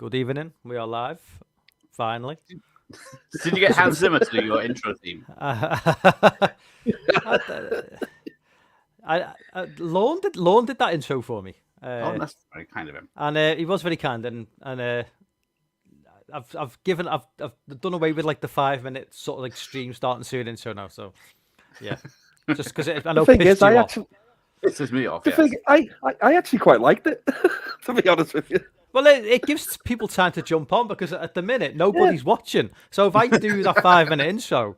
Good evening. We are live. Finally. Did you get Hans Zimmer to do your intro theme? Lorne did that intro for me. That's very kind of him. And he was very kind, and I've done away with like the 5-minute sort of like stream starting soon intro now. So yeah, just because I know pissed you off. Pisses me off. I actually quite liked it, to be honest with you. Well, it gives people time to jump on because at the minute nobody's watching. So if I do that 5-minute intro,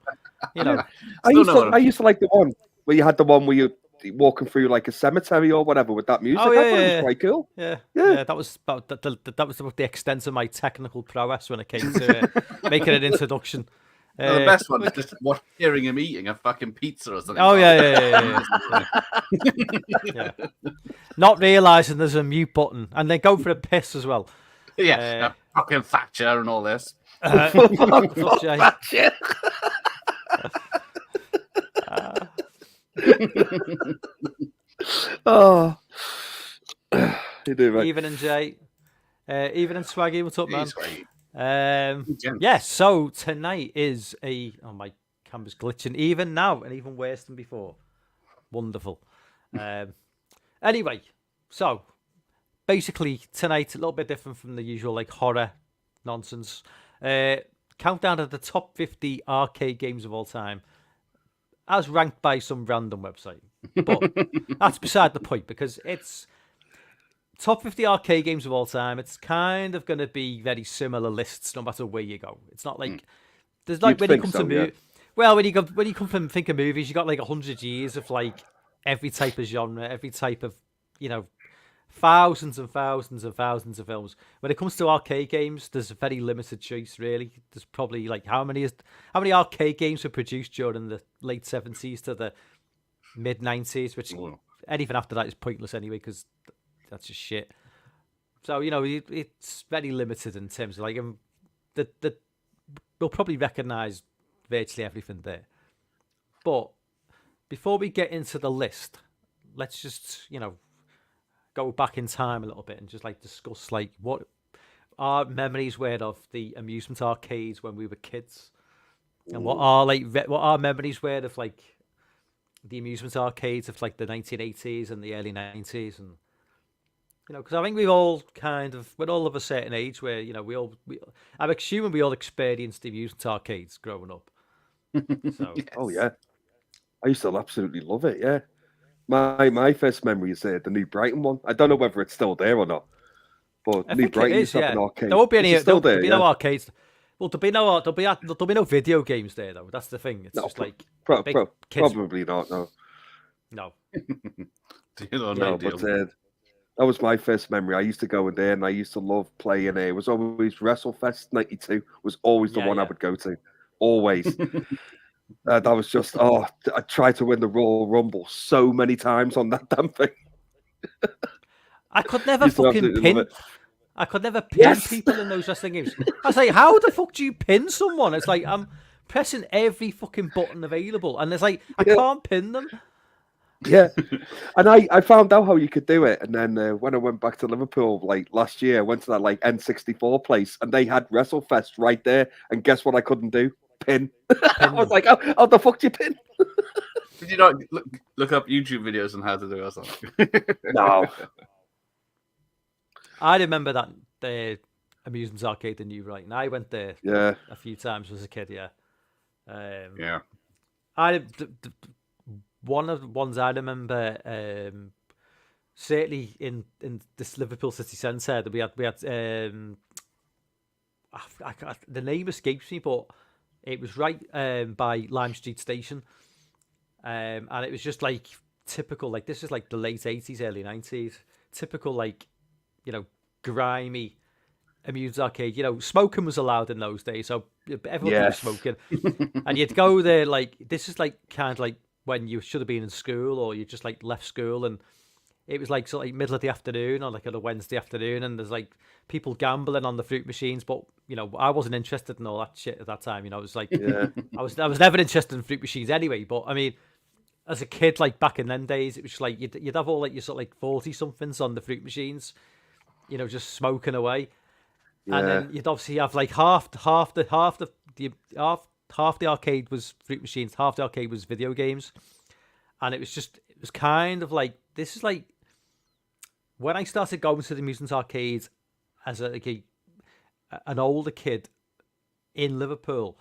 you know, I used to like the one where you had the one where you're walking through like a cemetery or whatever with that music. Oh, I thought it was quite cool. Yeah. That was about the extent of my technical prowess when it came to making an introduction. The best one is just hearing him eating a fucking pizza or something. Oh yeah. Not realizing there's a mute button, and they go for a piss as well. Yeah, fucking Thatcher and all this. Thatcher. Oh, you do, mate. Evening, Jay. Evening, Swaggy. What's up, man? Swaggy. Yes. So tonight is my camera's glitching even now, and even worse than before. Wonderful. Anyway, so basically tonight a little bit different from the usual like horror nonsense. Countdown of the top 50 arcade games of all time, as ranked by some random website. But that's beside the point because it's top 50 arcade games of all time. It's kind of going to be very similar lists no matter where you go. It's not like there's like when you come to movies. Well, when you come from think of movies, you got like 100 years of like every type of genre, every type of, you know, thousands and thousands and thousands of films. When it comes to arcade games, there's a very limited choice, really. There's probably like how many arcade games were produced during the late 70s to the mid 90s, which anything after that is pointless anyway because that's just shit. So, you know, it's very limited in terms of like we'll probably recognize virtually everything there. But before we get into the list, let's just, you know, go back in time a little bit and just like discuss like what our memories were of the amusement arcades when we were kids, and what our memories were of like the amusement arcades of like the 1980s and the early 90s, and you know, because I think we're all of a certain age where, you know, I'm assuming we all experienced the amusement arcades growing up. So yes. Oh yeah, I used to absolutely love it. Yeah, my first memory is the New Brighton one. I don't know whether it's still there or not, but I New think Brighton it used to have an arcade. There won't be any. There'll be no arcades. Well, there'll be no video games there though. That's the thing. It's just like probably not. No. But that was my first memory. I used to go in there, and I used to love playing. It was always WrestleFest '92. Was always the one I would go to. Always. That was just I tried to win the Royal Rumble so many times on that damn thing. I could never fucking pin. I could never pin people in those wrestling games. I was like, how the fuck do you pin someone? It's like I'm pressing every fucking button available, and it's like I can't pin them. Yeah, and I found out how you could do it, and then when I went back to Liverpool like last year, I went to that like N64 place, and they had WrestleFest right there, and guess what I couldn't do? Pin. I was like, how the fuck do you pin? Did you not look up YouTube videos on how to do it or something? No. I remember that the amusement arcade in New Brighton. I went there a few times as a kid. Yeah. One of the ones I remember, certainly in this Liverpool city centre, that we had the name escapes me, but it was right by Lime Street Station, and it was just like typical, like this is like the late 80s, early 90s, typical like, you know, grimy amusement arcade. You know, smoking was allowed in those days, so everyone was smoking, and you'd go there like this is like kind of like when you should have been in school or you just like left school, and it was like sort of like middle of the afternoon or like on a Wednesday afternoon, and there's like people gambling on the fruit machines, but you know, I wasn't interested in all that shit at that time. You know, it was like I was never interested in fruit machines anyway. But I mean, as a kid, like back in them days, it was just like you'd have all like your sort of like 40 somethings on the fruit machines, you know, just smoking away. And then you'd obviously have like half the arcade was fruit machines, half the arcade was video games, and it was kind of like, this is like when I started going to the amusement arcades as an older kid in Liverpool.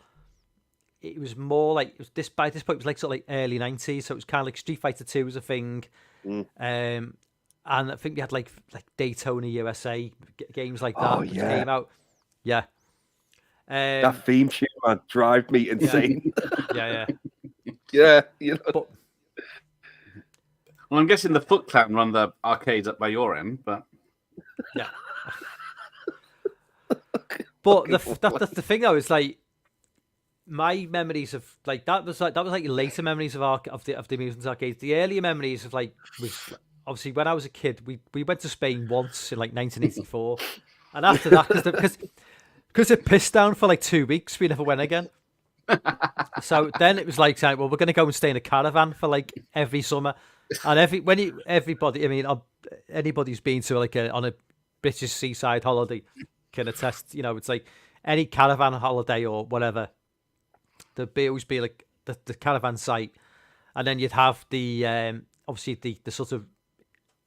It was more like, by this point it was like sort of like early 90s, so it was kind of like Street Fighter 2 was a thing. And I think they had like Daytona USA games like that. Oh, which yeah. came out. Yeah. That theme tune, man, drive me insane. Yeah. Yeah, you know. But Well, I'm guessing the Foot Clan run the arcades up by your end, but yeah. But that's the thing though, is like my memories of like that was like later memories of the amusement arcades. The earlier memories of like was obviously when I was a kid. We went to Spain once in like 1984, and after that, because it pissed down for like 2 weeks, we never went again. So then it was like, well, we're going to go and stay in a caravan for like every summer, and everybody, I mean, anybody who's been to like on a British seaside holiday can attest. You know, it's like any caravan holiday or whatever. There'd always be like the caravan site, and then you'd have the obviously the sort of,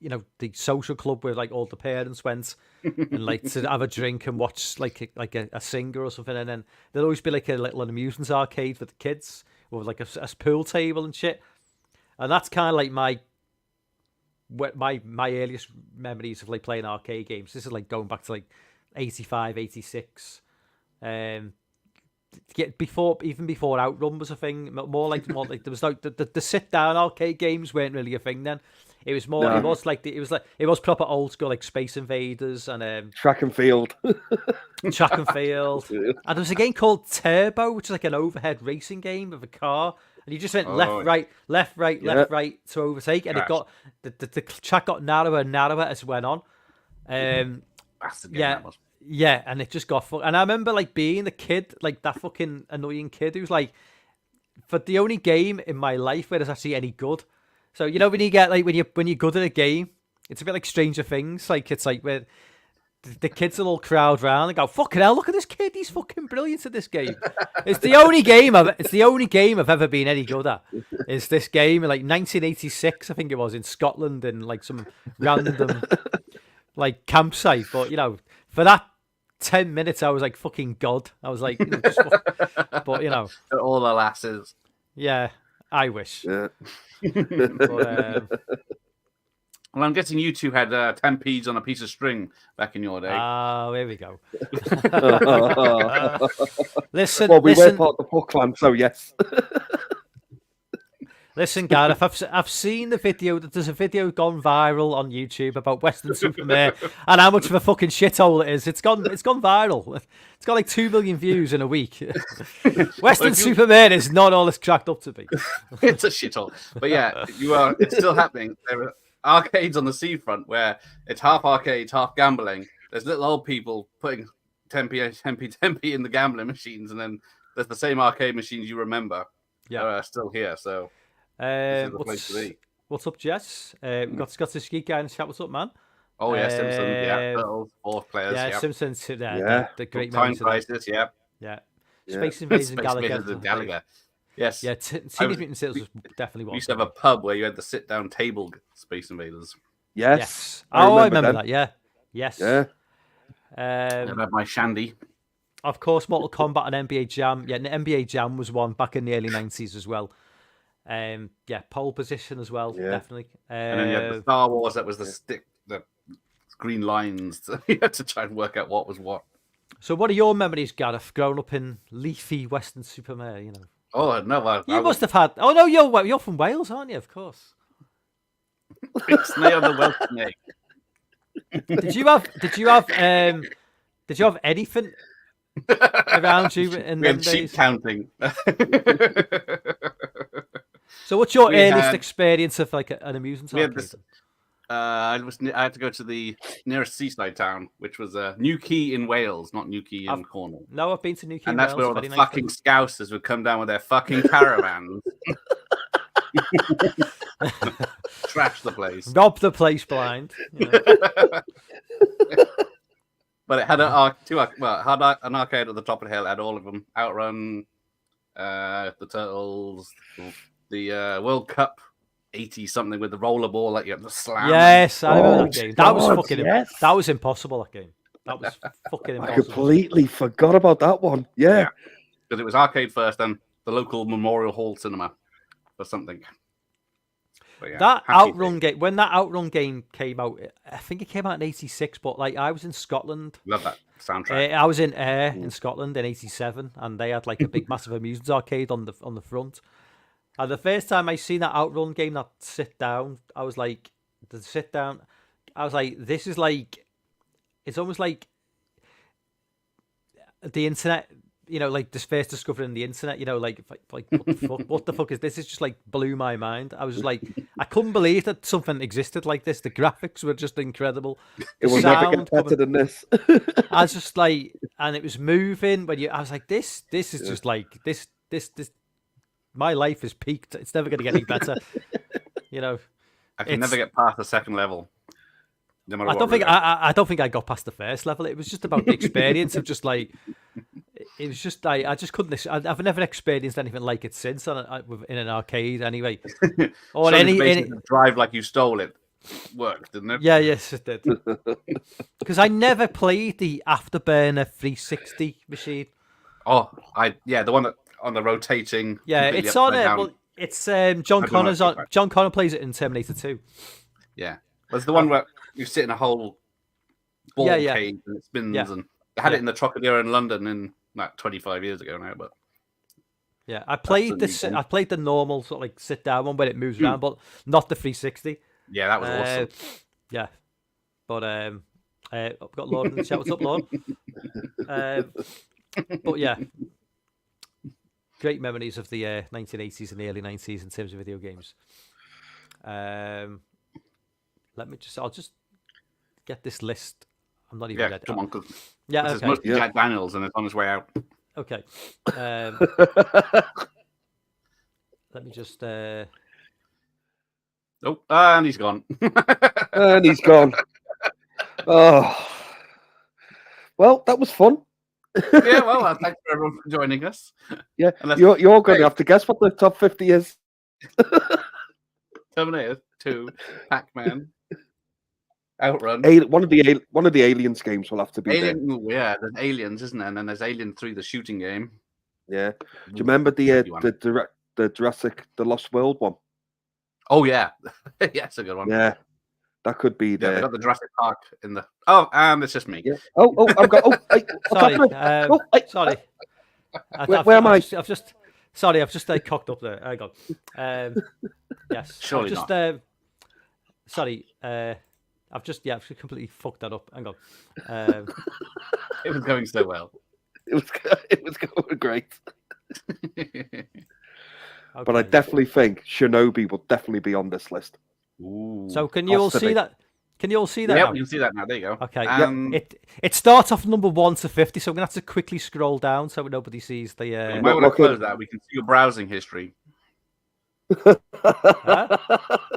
you know, the social club where like all the parents went and like to have a drink and watch like a singer or something, and then there'd always be like a little amusement arcade for the kids with like a pool table and shit, and that's kind of like my earliest memories of like playing arcade games. This is like going back to like 85, 86. Even before Outrun was a thing, more like there was like the sit down arcade games weren't really a thing then. It was more. No. It was proper old school, like Space Invaders and Track and Field. Track and Field. And there was a game called Turbo, which is like an overhead racing game of a car, and you just went left, right to overtake, and it got the track got narrower and narrower as it went on. That's the game that was. Yeah, and it just got fucked. And I remember like being the kid, like that fucking annoying kid who's like, for the only game in my life where there's actually any good. So you know when you get like when you're good at a game, it's a bit like Stranger Things. Like it's like where the kids will all crowd round and go, "Fucking hell, look at this kid! He's fucking brilliant at this game." It's the only game I've ever been any good at. Is this game in like 1986? I think it was in Scotland in like some random like campsite. But you know, for that 10 minutes, I was like fucking god. I was like, you know, but you know, all the lasses. Yeah, I wish. Yeah. But, well, I'm guessing you two had 10p's on a piece of string back in your day. Oh, here we go. Listen. Well, we were part of the Foot Clan, so yes. Listen, Gareth, I've seen the video. There's a video gone viral on YouTube about Weston-super-Mare and how much of a fucking shithole it is. It's gone viral. It's got like 2 million views in a week. Weston-super-Mare is not all it's cracked up to be. It's a shithole. But yeah, it's still happening. There are arcades on the seafront where it's half arcade, half gambling. There's little old people putting 10p in the gambling machines, and then there's the same arcade machines you remember. Yeah, are still here. So. What's up, Jess? We've got Scottish Geek guy in the chat. What's up, man? Oh yeah, Simpsons, yeah, fourth players, yeah, yep. Simpsons, yeah, the great Time Crisis, yeah. Space Invaders and Gallagher. Yes, yeah. Teenage Mutant Ninja Turtles was definitely one. We used to have a pub where you had the sit-down table Space Invaders. Yes. I remember that. Yeah. Yes. Yeah. I had my shandy. Of course, Mortal Kombat and NBA Jam. Yeah, NBA Jam was one back in the early 90s as well. Yeah, pole position as well, definitely. And then you had the Star Wars. That was the green lines. You had to try and work out what was what. So, what are your memories, Gareth, growing up in leafy Weston-super-Mare? You know. Oh no, you must have had. Oh no, you're from Wales, aren't you? Of course. Snail the Welsh snake. Did you have anything around you in them days? Sheep counting. So, what's your earliest experience of like an amusement arcade? I had to go to the nearest seaside town, which was Newquay in Wales, not Newquay in Cornwall. No, I've been to Newquay, and that's where all the fucking Scousers would come down with their fucking caravans, trash the place, rob the place blind. You know? But it had an arcade at the top of the hill. It had all of them: Outrun, the Turtles, the World Cup 80 something with the rollerball that you have to slam. Yes, I remember that game. That was God, fucking. yes. That was impossible. That game. That was fucking I impossible. completely forgot about that one. Yeah. Because it was arcade first, then the local Memorial Hall cinema or something. But yeah, That happy Outrun game, when that Outrun game came out, I think it came out in '86. But like, I was in Scotland. Love that soundtrack. I was in Ayr in Scotland in '87, and they had like a big, massive amusement arcade on the front. And the first time I seen that Outrun game, that sit down, I was like, this is like, it's almost like the internet. You know, like this first discovering the internet. You know, like what the fuck? What the fuck is this? It's just like blew my mind. I was just like, I couldn't believe that something existed like this. The graphics were just incredible. It will never get better than this. I was just like, and it was moving. But I was like, this is just like this. My life has peaked. It's never going to get any better. You know, I can never get past the second level. No matter I don't think I don't think I got past the first level. It was just about the experience of just like. It was just I just couldn't. I've never experienced anything like it since in an arcade anyway. Or so any drive like you stole it worked, didn't it? Yeah, yes, it did. Because I never played the Afterburner 360 machine. Oh, the one that on the rotating. Yeah, it's on it. Well, it's John Connor's on. John Connor plays it in Terminator 2. Yeah, there's the one where you sit in a whole ball cage and it spins, and they had it in the Trocadero in London in like 25 years ago now. But yeah, I played I played the normal sort of like sit down one where it moves around, but not the 360. Yeah, that was awesome. Yeah, but I've got Lord in the chat. What's up, Lord? But yeah, great memories of the 1980s and the early 90s in terms of video games. I'll just get this list. I'm not even ready. Come on, yeah, it's mostly Jack Daniels and it's on his way out. Okay. Let me just. Oh, and he's gone. And he's gone. Oh, well, that was fun. Yeah, well, thanks for everyone for joining us. Yeah, you're going to have to guess what the top 50 is. Terminator 2, Pac-Man, Outrun. One of the Aliens games will have to be Alien. There. Yeah, there's Aliens, isn't there? And then there's Alien 3, the shooting game. Yeah. Do you remember the Jurassic, the Lost World one? Oh yeah, yeah, it's a good one. Yeah, that could be there. Yeah, they got the Jurassic Park in the. Oh, and it's just me. Yeah. Oh, I've got. Oh, sorry. Sorry. Where am I? I've just cocked up there. Hang on. Yes. Surely just, not. Sorry. I've just completely fucked that up. Hang on. It was going so well. It was going great. Okay. But I definitely think Shinobi will definitely be on this list. Ooh. So can you all see that? Can you all see that? Yeah, now? we can see that now. There you go. Okay. It starts off number 1 to 50, so I'm gonna have to quickly scroll down so nobody sees the. You might want to close that. We can see your browsing history.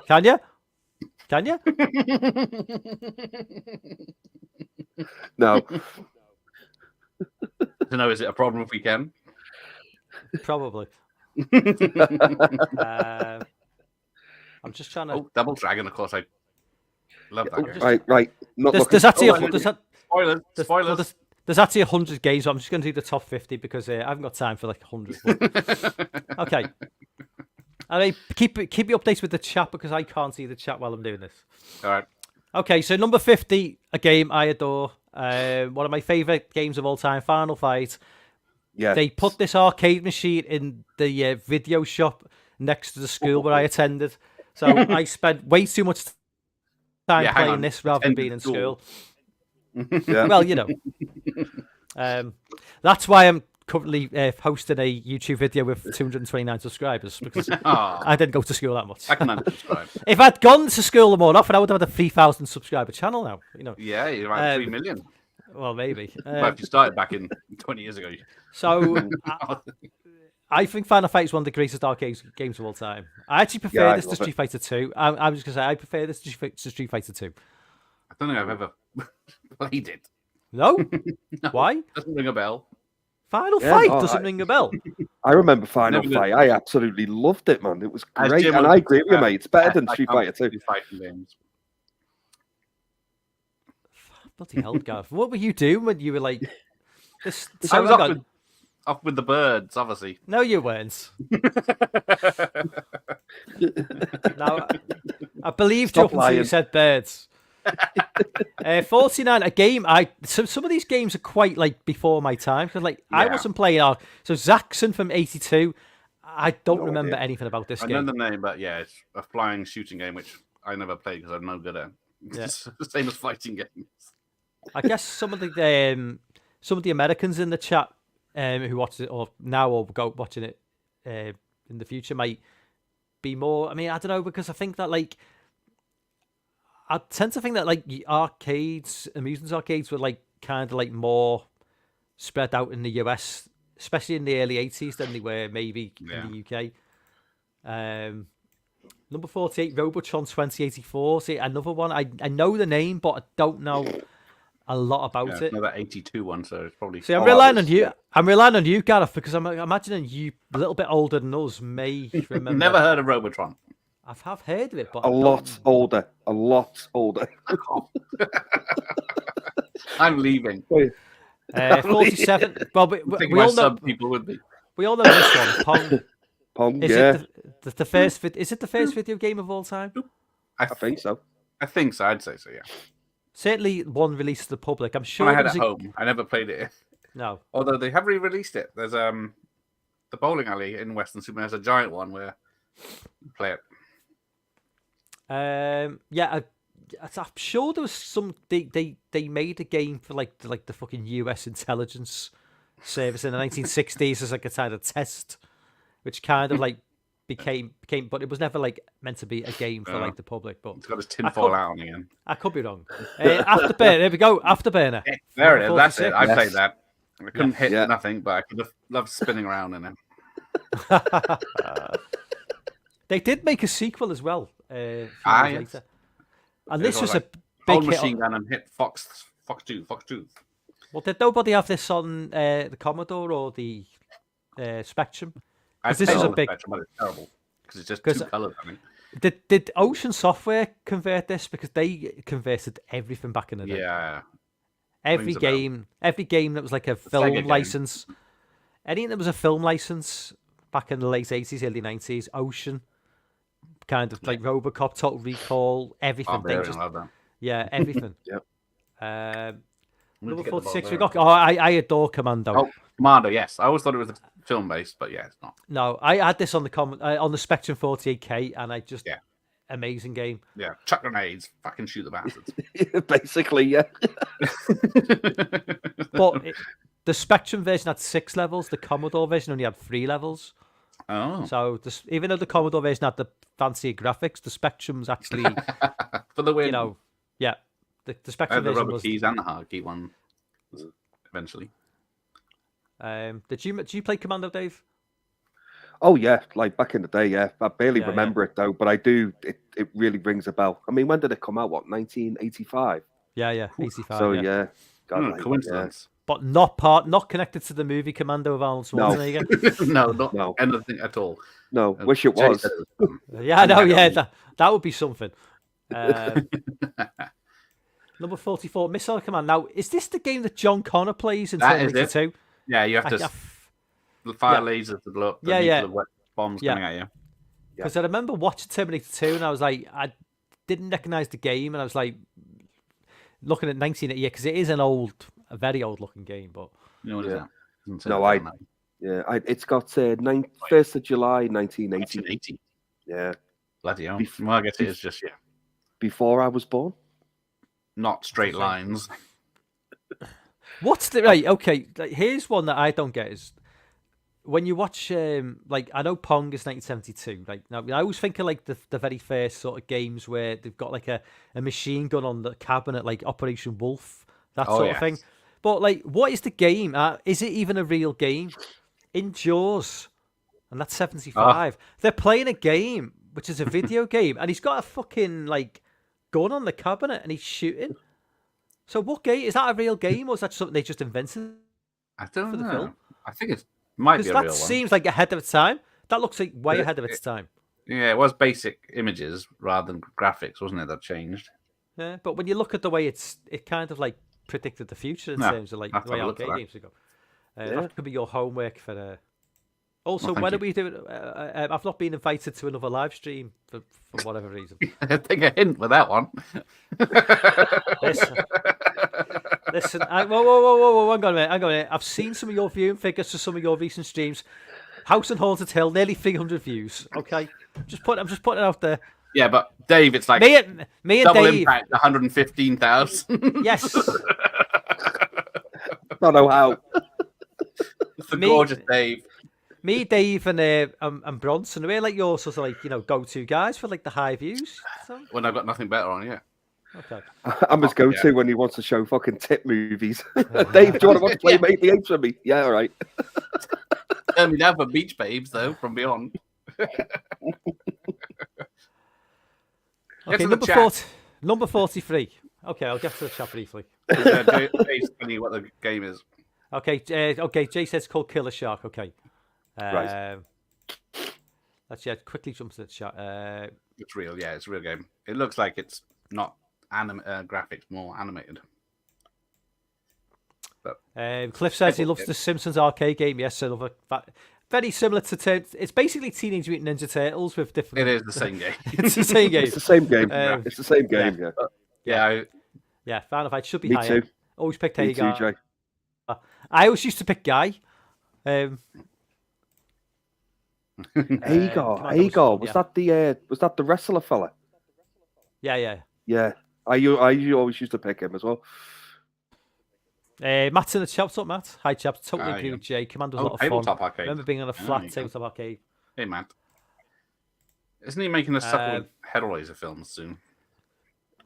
Can you? Can you? No. To know, is it a problem if we can? Probably. I'm just trying to. Oh, Double Dragon, of course. I love that game. Right. There's actually Spoilers. There's actually 100 games. So I'm just going to do the top 50 because I haven't got time for like 100. Okay. I mean, keep me updated with the chat because I can't see the chat while I'm doing this. All right. Okay, so number 50, a game I adore. One of my favorite games of all time, Final Fight. Yeah. They put this arcade machine in the video shop next to the school where I attended. So I spent way too much time playing this rather than being in school. Yeah. Well, you know. That's why I'm currently hosting a YouTube video with 229 subscribers because I didn't go to school that much. I can unsubscribe. If I'd gone to school more often, I would have had a 3,000 subscriber channel now. You know. Yeah, you're around 3 million. Well, maybe. Well, if you started back in 20 years ago. So I think Final Fight is one of the greatest arcade games of all time. I actually prefer this to Street Fighter 2. I'm just going to say I prefer this to Street Fighter 2. I don't think I've ever played it. No? Why? Doesn't ring a bell. Final Yeah, Fight no, doesn't ring a bell. I remember Final Never Fight. I absolutely loved it, man. It was As great, Jim and would- I agree with you, mate. It's better than I Street can't Fighter 2. do fighting games. Bloody hell, Gav. What were you doing when you were like this? I So was hang on. off with the birds, obviously. No, you weren't. Now, I believed Stop you up until you lying. said birds. 49, a game. Some of these games are quite like before my time because like I Yeah. wasn't playing. So Zaxxon from '82. I don't No remember idea. anything about this I know game. the name, but yeah, it's a flying shooting game, which I never played because I'm no good at. Yeah. It's the same as fighting games. I guess some of the Americans in the chat who watch it or now or go watching it in the future might be more. I mean, I don't know because I think that like I tend to think that like arcades, amusement arcades were like kind of like more spread out in the US, especially in the early '80s than they were maybe in the UK. Number 48, Robotron 2084. See, another one. I know the name, but I don't know a lot about Yeah, it. another 82 one, so it's probably. See, I'm Oh, relying that on was- you. yeah. I'm relying on you, Gareth, because I'm imagining you a little bit older than us may remember. Never heard of Robotron. I have heard of it, but A I don't- lot older. A lot older. I'm leaving. 47. Well, I think we my all know. sub people would be. We all know this one. Pong. Pong, Is yeah, it the first? Is it the first video game of all time? I I think so. I think so. I'd say so. Yeah. Certainly, one released to the public. I'm sure. When I had there it was home, I never played it. No. Although they have re-released it. There's the bowling alley in Western Superman has a giant one where you play it. Yeah, I'm sure there was some. They made a game for like the fucking US intelligence service in the 1960s as like a kind of test, which kind of like became, but it was never like meant to be a game for like the public. But It's got his tinfoil could- out on again. I could be wrong. Afterburner, there we go. Afterburner. There it is. That's 46. it. I Yes. played that. I couldn't hit Yeah. nothing, but I could have loved spinning around in it. They did make a sequel as well. A few Ah, years yes. later. And It this was was like a big Old hit. machine gun and hit Fox 2. Well, did nobody have this on the Commodore or the Spectrum? I This played is a on the big- Spectrum, but it's terrible because it's just 'Cause- two colors. I mean, Did Ocean Software convert this? Because they converted everything back in the day. yeah. Every rings a bell. game that was like a film Sega game. license, anything that was a film license back in the late '80s, early '90s, Ocean, kind of like RoboCop, Total Recall, everything. They Barbarian, just- love that. yeah, everything. Yep. Um, We need to number get the 46, we Barbarian. got. Oh, I adore Commando. Oh, Commando, yes. I always thought it was film based, but yeah, it's not. No, I had this on the on the Spectrum 48K, and I just Yeah. amazing game. Yeah, chuck grenades, fucking shoot the bastards. Basically, yeah. But the Spectrum version had 6 levels. The Commodore version only had 3 levels. Oh, So even though the Commodore version had the fancier graphics, the Spectrum's actually, for the win. you know, yeah, the I Spectrum had the version rubber was. keys and the hard key one eventually. Did you play Commando, Dave? Oh yeah, like back in the day, yeah. I barely Yeah, remember it though, but I do. It really rings a bell. I mean, when did it come out? What, 1985? Yeah, 85. So yeah. yeah, God, like, Coincidence. But not connected to the movie Commando of Arnold No. Schwarzenegger. No, not No. anything at all. No, wish it Jay was. said it was fun. Yeah, I know. Yeah. Yeah, that would be something. Number 44, Missile Command. Now, is this the game that John Connor plays in That is Terminator 2? Yeah, you have to fire lasers to blow up the Yeah, yeah. nuclear bombs Yeah. coming at you. Because I remember watching Terminator 2 and I was like, I didn't recognize the game, and I was like, looking at 1980, yeah, because it is a very old looking game, but You know what is Yeah. that? Doesn't say No, that I- on that. Yeah, it's got 1st of July, 1980. 1980. Yeah, Bloody hell. Bef- Well, I guess it is just, yeah, before I was born. not straight lines. what's the right? Okay, like, here's one that I don't get is when you watch like I know Pong is 1972. Like now, I always think of like the very first sort of games where they've got like a machine gun on the cabinet, like Operation Wolf, that Oh, sort of yes. thing. But like, what is the game? Is it even a real game? In Jaws, and that's 75. They're playing a game, which is a video game, and he's got a fucking like gun on the cabinet, and he's shooting. So what game is that? A real game, or is that something they just invented? I don't For the know. film? I think it might be Because a that real one. seems like ahead of its time. That looks like way It- ahead of its time. Yeah, it was basic images rather than graphics, wasn't it? That changed. Yeah, but when you look at the way it kind of like predicted the future in No, terms of like I'll have the to way have a look for arcade that. games go. Yeah. That could be your homework for. Also, thank when are you. we doing? I've not been invited to another live stream for whatever reason. Take a hint with that one. Listen, whoa, hang on a minute. I've seen some of your viewing figures for some of your recent streams. House and Haunted Hill, nearly 300 views. Okay, I'm just putting it out there. Yeah, but Dave, it's like Me and double Dave. impact, 115,000. Yes, Don't know how. It's the Me- gorgeous Dave. me, Dave, and Bronson. We're like your sort of like go-to guys for like the high views. So, When I've got nothing better on, yeah. okay. I'm his go-to when he wants to show fucking tit movies. Dave, do you want to watch Playmate the Apes with me? Yeah, all right. Turn me down for Beach Babes, though, from beyond. Okay, to the number chat. number 43. Okay, I'll get to the chat briefly. Dave's telling you what the game is. Okay, Jay says it's called Killer Shark. Okay. Right. Let's quickly jump to the chat. It's real, yeah, it's a real game. It looks like it's not graphics, more animated. Cliff says he loves the Simpsons arcade game. Yes, I love it. Very similar to it's basically Teenage Mutant Ninja Turtles with different. It is the same game. It's the same game. It's the same game. Um, It's the same game, yeah. Yeah, Yeah, fan of it. Should be Me higher. too. Always picked Me too, Hagar. Jay. I always used to pick Guy. Agar, Commander Agar. was Was fun, that the wrestler fella? yeah. Yeah. I always used to pick him as well. Matt's in the chat. What's up, Matt? Hi, chaps. Totally agree yeah. with Jay. Commander's a lot of fun. Tabletop arcade. Remember being on a There flat you go. tabletop arcade. Hey, Matt. Isn't he making a stuff with Hellraiser films soon?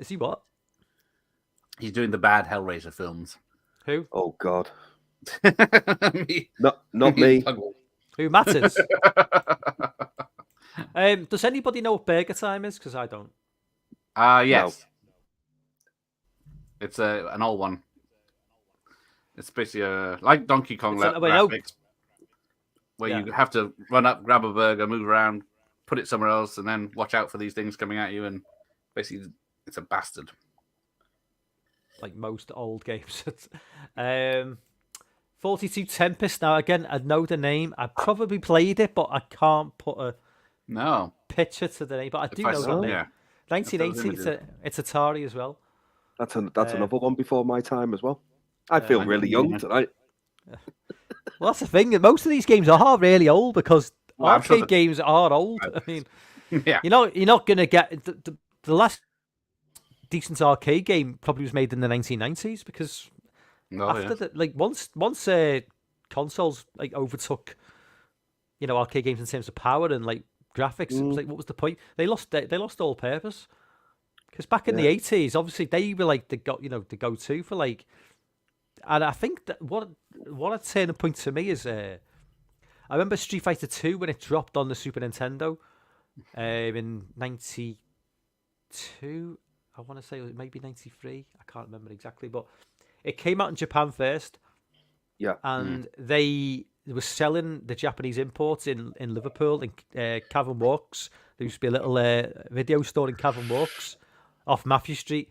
Is he what? He's doing the bad Hellraiser films. Who? Oh God. Me. Not me. Who matters? Does anybody know what Burger Time is? Because I don't. Yes. It's an old one. It's basically like Donkey Kong It's a- wait, no. graphics, where Yeah. you have to run up, grab a burger, move around, put it somewhere else, and then watch out for these things coming at you. And basically, it's a bastard. Like most old games. 42 Tempest. Now, again, I know the name. I probably played it, but I can't put a No, picture to the name. But I do if I know saw- the name. yeah. 1980. It's Atari as well. That's another one before my time as well. I feel really young tonight. Well, that's the thing. Most of these games are really old because Well, I'm sure arcade games are old. I mean, Yeah. you're not going to get the last decent arcade game probably was made in the 1990s because after once consoles like overtook arcade games in terms of power and like graphics, it was like, what was the point? They lost all purpose because back in the 80s, obviously they were like the go-to for like, and I think that what a turning point to me is I remember Street Fighter 2 when it dropped on the Super Nintendo in 92. I want to say maybe 93. I can't remember exactly, but it came out in Japan first. Yeah. And they were selling the Japanese imports in Liverpool in Cavern Walks. There used to be a little video store in Cavern Walks off Matthew Street.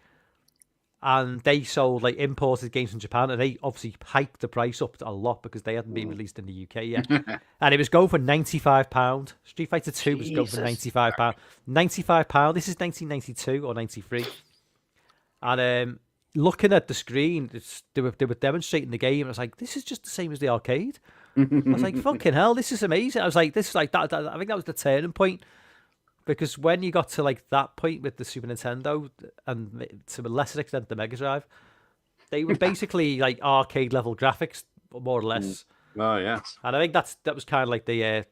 And they sold like imported games from Japan, and they obviously hiked the price up a lot because they hadn't been released in the UK yet. And it was going for £95. Street Fighter 2 was going for £95. £95. This is 1992 or 93. And looking at the screen, they were demonstrating the game. I was like, this is just the same as the arcade. I was like, fucking hell, this is amazing. I was like, this is like that. I think that was the turning point. Because when you got to like that point with the Super Nintendo and to a lesser extent the Mega Drive, they were basically like arcade level graphics, more or less. Oh yes. And I think that was kind of like the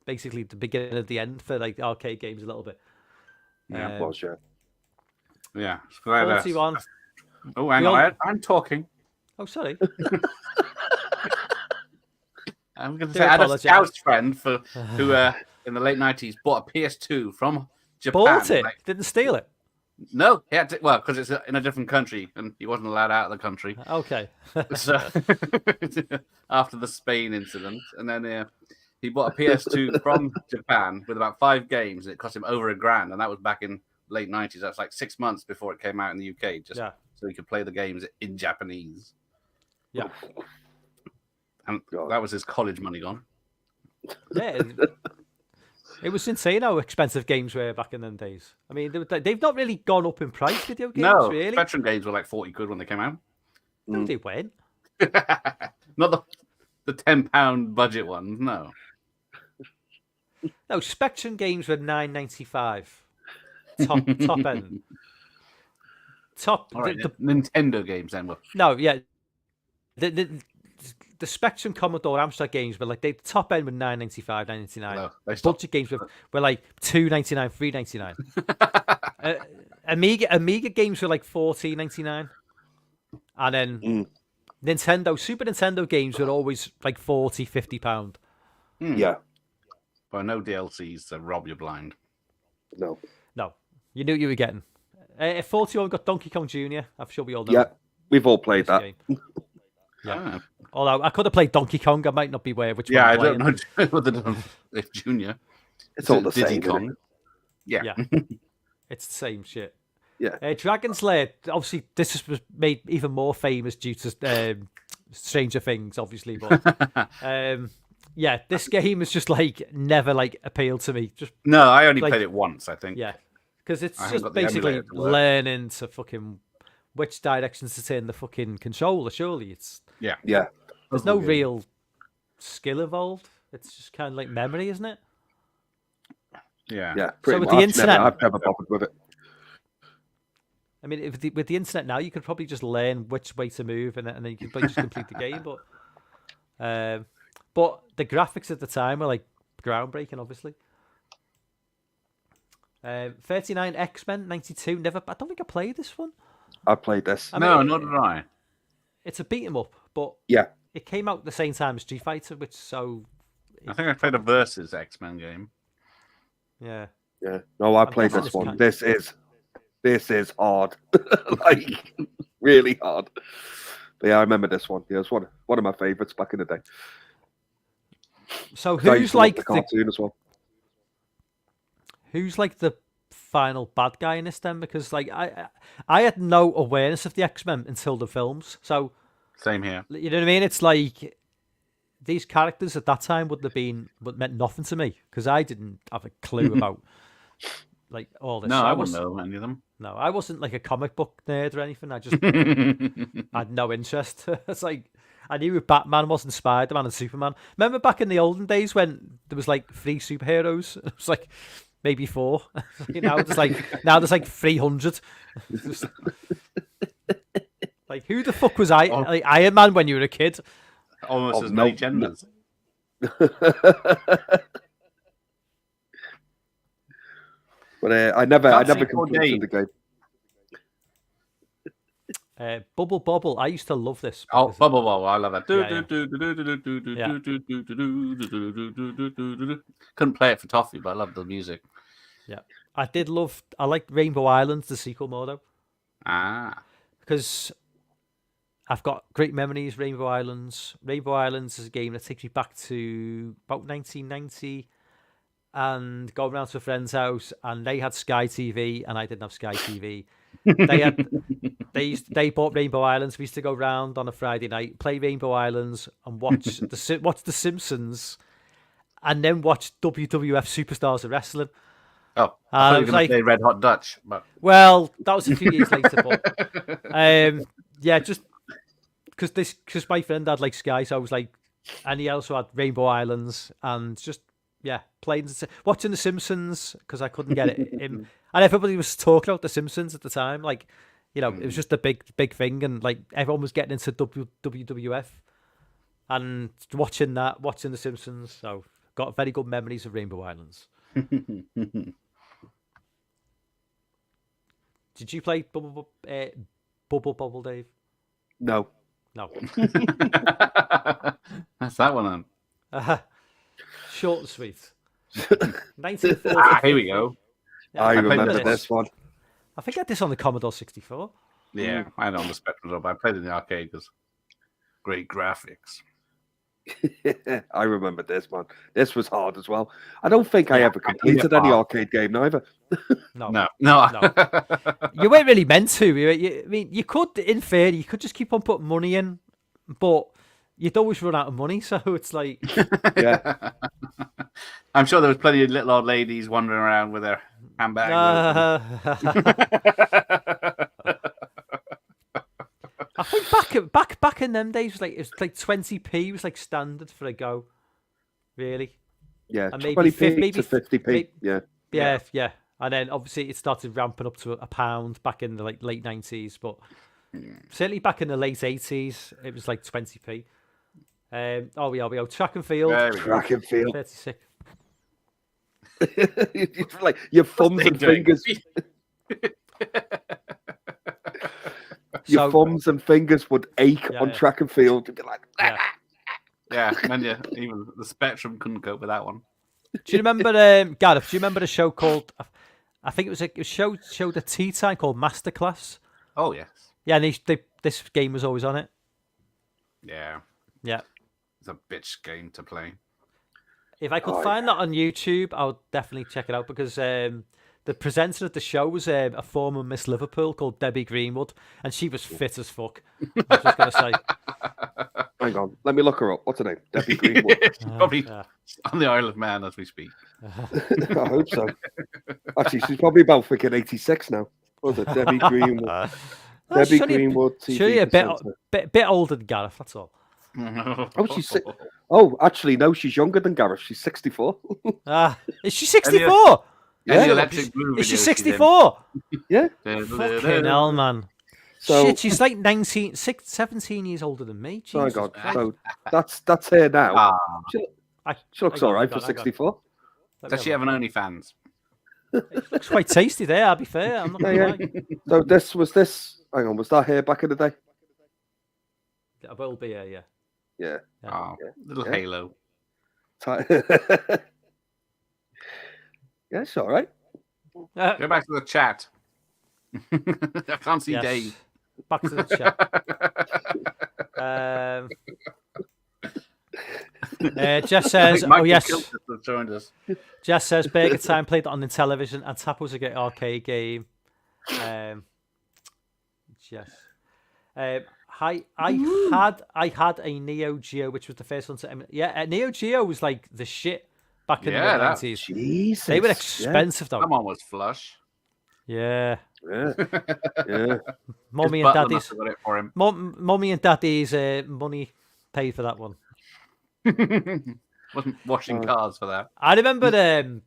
basically the beginning of the end for like arcade games a little bit. Yeah, it was, yeah. Yeah. 41. Oh, hang on. I'm talking. Oh, sorry. I'm going to Do say I had a apologise. scout friend who in the late 90s bought a PS2 from Japan. Bought it. Like, Didn't steal it. No, he had to. Well, because it's in a different country, and he wasn't allowed out of the country. Okay. So after the Spain incident, and then he bought a PS2 from Japan with about 5 games. And it cost him over $1,000, and that was back in late '90s. That's like 6 months before it came out in the UK, just Yeah. so he could play the games in Japanese. Yeah. And that was his college money gone. Yeah. It was insane how expensive games were back in them days. I mean, they've not really gone up in price, video games, No, really. Spectrum games were like 40 quid when they came out. No, they weren't. Not the £10 budget ones, no. No, Spectrum games were $9.95. Top end. Top. All right, Nintendo games then were. No, yeah. The Spectrum Commodore Amstrad games were like the top end were $9.95, $9.99. No, they stopped. Budget games were like $2.99, $3.99. Amiga games were like $14.99, and then Super Nintendo games were always like £40, £50. Yeah. But no DLCs to rob you blind. No. No, you knew what you were getting. 41 got Donkey Kong Jr. I'm sure we all know. Yeah, we've all played that. Game. Yeah. Although I could have played Donkey Kong, I might not be aware which one. Yeah, I don't know whether if Junior. It's all the Diddy same. Kong. Yeah. It's the same shit. Yeah. Dragon's Lair, obviously, this was made even more famous due to Stranger Things, obviously. But yeah, this game is just like never like appealed to me. Just No, I only like- played it once, I think. yeah, because it's I haven't just got the basically emulator to work. learning to fucking which directions to turn the fucking controller. Surely it's Yeah. Yeah. there's no real skill involved. It's just kind of like memory, isn't it? Yeah. Yeah. Pretty with much. the internet- I've never bothered with it. I mean, with the internet now, you could probably just learn which way to move, and then you could probably just complete the game. But the graphics at the time were like groundbreaking, obviously. 39 X-Men 92. I don't think I played this one. I played this. I No, mean, nor did I. It's a beat 'em up, but Yeah. it came out at the same time as Street Fighter, which I think I played a Versus X-Men game. yeah. Yeah. No, I played guessing this it's one. kind- This is hard. Like really hard. But yeah, I remember this one. Yeah, it was one of my favourites back in the day. So 'Cause I used who's to love like the cartoon as well? who's like the final bad guy in this then? Because like I had no awareness of the X-Men until the films. So Same here. you know what I mean? It's like these characters at that time would meant nothing to me because I didn't have a clue about like all this. No, So I wouldn't know any of them. No, I wasn't like a comic book nerd or anything. I just had no interest. It's like I knew Batman wasn't Spider-Man and Superman. Remember back in the olden days when there was like 3 superheroes? It was like maybe 4. now there's like 300. Just- like who the fuck was like Iron Man when you were a kid? Almost Oh, as no, many genders. But I never Fancy completed the game. Bubble Bobble. I used to love this. Oh, because- Bubble Bobble, I love that. Yeah. Couldn't play it for Toffee, but I loved the music. Yeah, I liked Rainbow Islands, the sequel more though, Ah, because I've got great memories. Rainbow Islands. Rainbow Islands is a game that takes me back to about 1990, and going around to a friend's house, and they had Sky TV, and I didn't have Sky TV. They bought Rainbow Islands. We used to go round on a Friday night, play Rainbow Islands, and watch The Simpsons, and then watch WWF Superstars of Wrestling. oh, I I thought you was were going like- to say Red Hot Dutch, but Well, that was a few years later, but yeah, just because my friend had like Sky, so I was like, and he also had Rainbow Islands, and just playing watching The Simpsons because I couldn't get it in, and everybody was talking about The Simpsons at the time, like it was just a big thing, and like everyone was getting into WWF, and watching The Simpsons, so got very good memories of Rainbow Islands. Did you play Bubble Bobble, Dave? No. No. that's that one on. Short and sweet. 1940. Here we go. Yeah, I played remember this. this one. I think I had this on the Commodore 64. Yeah, I had it on the Spectrum, but I played it in the arcade because great graphics. I remember this, man. This was hard as well. I don't think I Yeah, ever completed any hard. arcade game neither. No. No. You weren't really meant to. I mean, you could, in theory, you could just keep on putting money in, but you'd always run out of money. So it's like, Yeah. I'm sure there was plenty of little old ladies wandering around with their handbags. I think back in them days, it was like 20p was like standard for a go, really. Yeah, And maybe 20p to 50p. Yeah. Yeah. And then obviously it started ramping up to £1 back in the late 90s, but certainly back in the late 80s, it was like 20p. Oh, we go track and field. There we go. Track and field. 36. It's like your thumbs and fingers. Your thumbs and fingers would ache on track and field. You'd be like, Yeah, and then even the Spectrum couldn't cope with that one. Do you remember, Gareth? Do you remember the show called? I think it was a show showed a tea time called Masterclass. Oh yes. Yeah, and this game was always on it. Yeah. Yeah. It's a bitch game to play. If I could find that on YouTube, I would definitely check it out because the presenter of the show was a former Miss Liverpool called Debbie Greenwood, and she was fit as fuck. I was just gonna say. Hang on, let me look her up. What's her name? Debbie Greenwood. Probably on the Isle of Man as we speak. I hope so. Actually, she's probably about freaking 86 now. What was it? Debbie Greenwood. Debbie Greenwood. TV Surely a bit older than Gareth. That's all. Oh, she's Oh, actually, no, she's younger than Gareth. She's 64. Is she 64? Yeah. Is she 64? Yeah. Fucking hell, man. So, shit, she's like 17 years older than me. Oh my Jesus God. Christ. So that's her now. Ah. She looks all right for 64. Does she have an OnlyFans? It looks quite tasty there, I'll be fair. I'm not gonna lie. So was that hair back in the day? It will be, yeah. Yeah. Oh, little halo. Yeah, it's all right. Go back to the chat. I can't see Dave. Back to the chat. Jess says, "Oh yes." Jess says, "Burger Time played it on the television, and Tap was a great arcade game." Jess. I had a Neo Geo, which was the first one to Neo Geo was like the shit back in the mid-90s. Jesus, they were expensive though. Someone was flush. Yeah. Yeah. Mummy and Daddy's money paid for that one. Wasn't washing cars for that. I remember it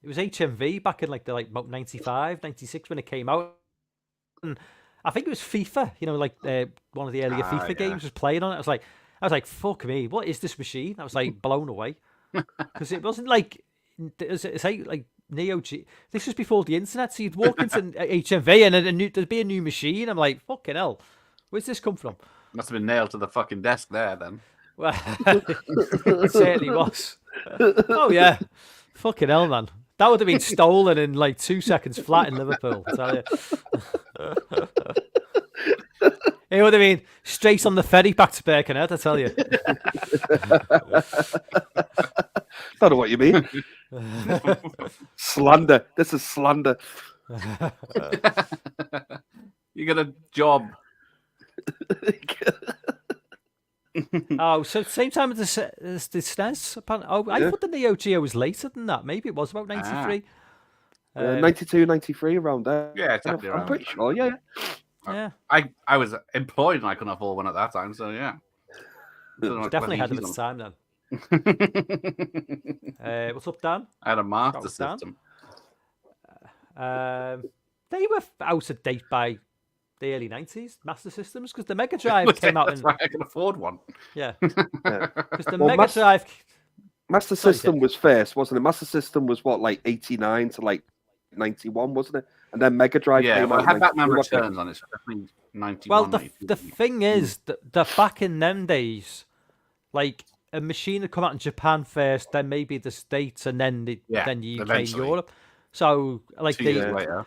was HMV back in about 95, 96 when it came out. And I think it was FIFA, one of the earlier FIFA games was playing on it. I was like, fuck me, what is this machine? I was like blown away. Because it wasn't like Neo Geo. This was before the internet, so you'd walk into HMV and there'd be a new machine. I'm like, fucking hell, where's this come from? Must have been nailed to the fucking desk there then. Well, it certainly was. Oh yeah, fucking hell, man. That would have been stolen in like 2 seconds flat in Liverpool. I tell you. It would have been straight on the ferry back to Birkenhead, I tell you. I don't know what you mean. Slander. This is slander. You got a job. Oh, so same time as the SNES? I thought the Neo Geo was later than that. Maybe it was about 93. 92, 93, around there. Yeah, exactly. I'm pretty sure, yeah. I was employed and I couldn't afford one at that time, so yeah. Definitely had of its time then. What's up, Dan? I had a Master System. They were out of date by the early 90s, Master Systems, because the Mega Drive came out. That's why I can afford one. Yeah. Because the Mega Drive. Master System was first, wasn't it? Master System was what, like 89 to like 91, wasn't it? And then Mega Drive came out. It had Batman Returns on it, so definitely 91. Well, the thing is that back in them days, like a machine had come out in Japan first, then maybe the States, and then the UK and Europe. So like 2 years the later.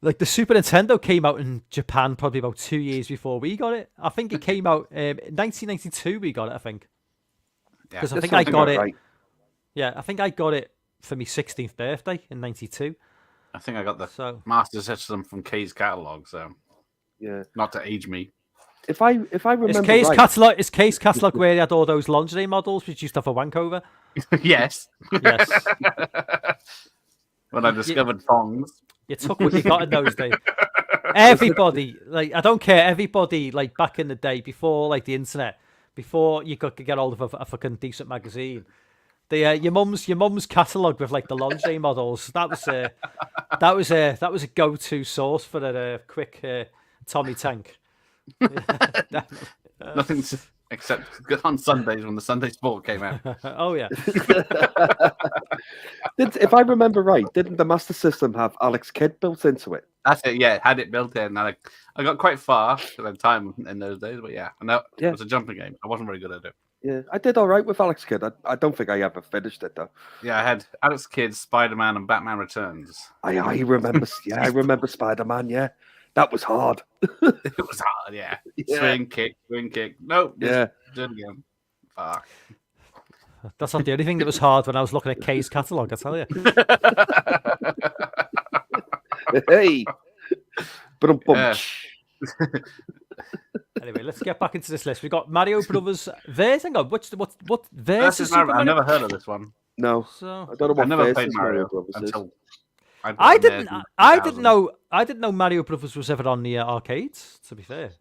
like the Super Nintendo came out in Japan probably about 2 years before we got it. I think it came out 1992. We got it, I think, Yeah. because I That think I sounds got about it. right. Yeah, I think I got it for my 16th birthday in '92. I think I got the So Master System from K's catalog, so Yeah. not to age me. If I remember is Case right, catalog where they had all those lingerie models which used to have a wank over? Yes. Yes. When I discovered thongs. You took what you got in those days. Everybody, like, I don't care. Everybody, like, back in the day, before like the internet, before you could get hold of a fucking decent magazine, the your mum's catalog with like the lingerie models. That was a go-to source for a quick Tommy Tank. Nothing except on Sundays when the Sunday Sport came out. Oh yeah, if I remember right, didn't the Master System have Alex Kidd built into it? That's it. Yeah, it had it built in. And I got quite far because I had time in those days. But yeah, I know Yeah. it was a jumping game. I wasn't very good at it. Yeah, I did all right with Alex Kidd. I don't think I ever finished it though. Yeah, I had Alex Kidd, Spider-Man, and Batman Returns. I remember. Yeah, I remember Spider-Man. Yeah, that was hard. It was hard. Yeah. Yeah. Swing kick. Nope. Yeah. Do it again. Fuck. that's not the only thing that was hard when I was looking at K's catalog. I tell you. Hey, but Yeah. Anyway, let's get back into this list. We got Mario Brothers. Hang on, what Versus versus Mario. Super I've Mario? never heard of this one. no, So I don't know I what never Versus played Mario Brothers is. until I didn't know Mario Brothers was ever on the arcades. To be fair,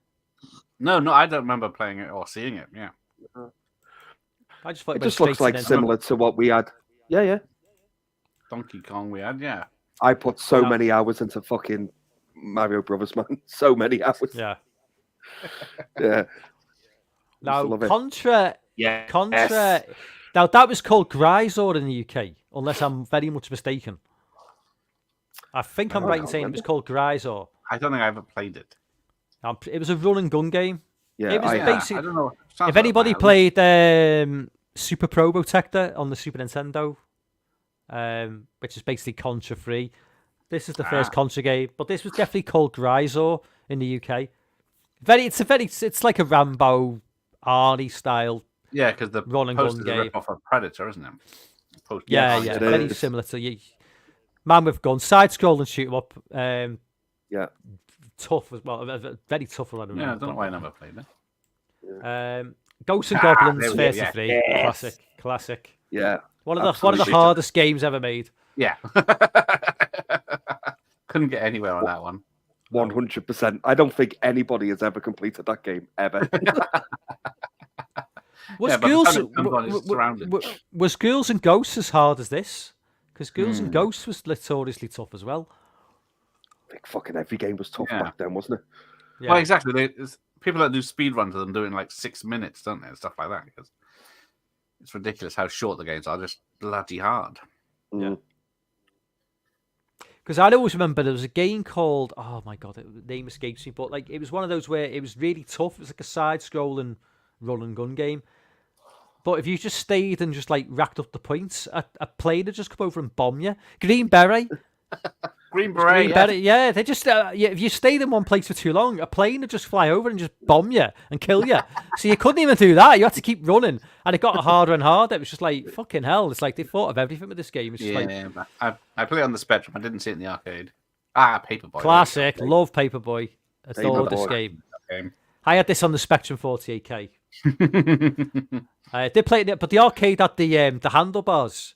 No, I don't remember playing it or seeing it. Yeah. I just thought It went just looks straight like to Nintendo. similar to what we had. Yeah, yeah. Donkey Kong we had. Yeah. I put so Yeah. many hours into fucking Mario Brothers, man. So many hours. Yeah. Yeah. Now love it. Contra. Yeah. Now that was called Grisor in the UK, unless I'm very much mistaken. I think I'm I right in don't saying it was called Grisor. I don't think I ever played it. It was a run and gun game. Yeah, It was I Yeah, have. basic- I don't know. Sounds If like anybody that. played Super Probotector on the Super Nintendo, which is basically Contra free, this is the first Contra game, but this was definitely called Grisor in the UK. It's like a Rambo Arnie style. Yeah, because the run and post gun is a game. rip off of Predator, isn't it? Post- Yeah, Yes, yeah, it very is. similar to you. Man with gun, side scroll and shoot 'em up. Yeah. Tough as well, very tough. I Yeah, I don't know why I never played it. Ghosts and there Goblins, we go, first yeah. free, Yes. classic. Yeah. One of the Absolutely. hardest games ever made. Yeah. Couldn't get anywhere on that one. 100%. I don't think anybody has ever completed that game ever. Was Yeah, but Ghouls the time it comes on, it's surrounded. was Ghouls and Ghosts as hard as this? Because Ghouls Hmm. and Ghosts was notoriously tough as well. I think fucking every game was tough Yeah. back then, wasn't it? Yeah. Well, exactly. There's people that do speed runs of them do it in like 6 minutes, don't they? And stuff like that. Because it's ridiculous how short the games are. Just bloody hard. Yeah. Because I always remember there was a game called, oh my god, the name escapes me, but like it was one of those where it was really tough. It was like a side-scrolling run and gun game. But if you just stayed and just like racked up the points, a plane would just come over and bomb you. Green Beret. Green Beret. Green Beret, yeah, they just if you stayed in one place for too long, a plane would just fly over and just bomb you and kill you. So you couldn't even do that. You had to keep running, and it got harder and harder. It was just like fucking hell. It's like they thought of everything with this game. It's just like Yeah, but I played it on the Spectrum. I didn't see it in the arcade. Paperboy. classic. Love Paperboy. Adore this Paperboy. game. Game. I had this on the Spectrum 48K. I did play it, but the arcade had the handlebars.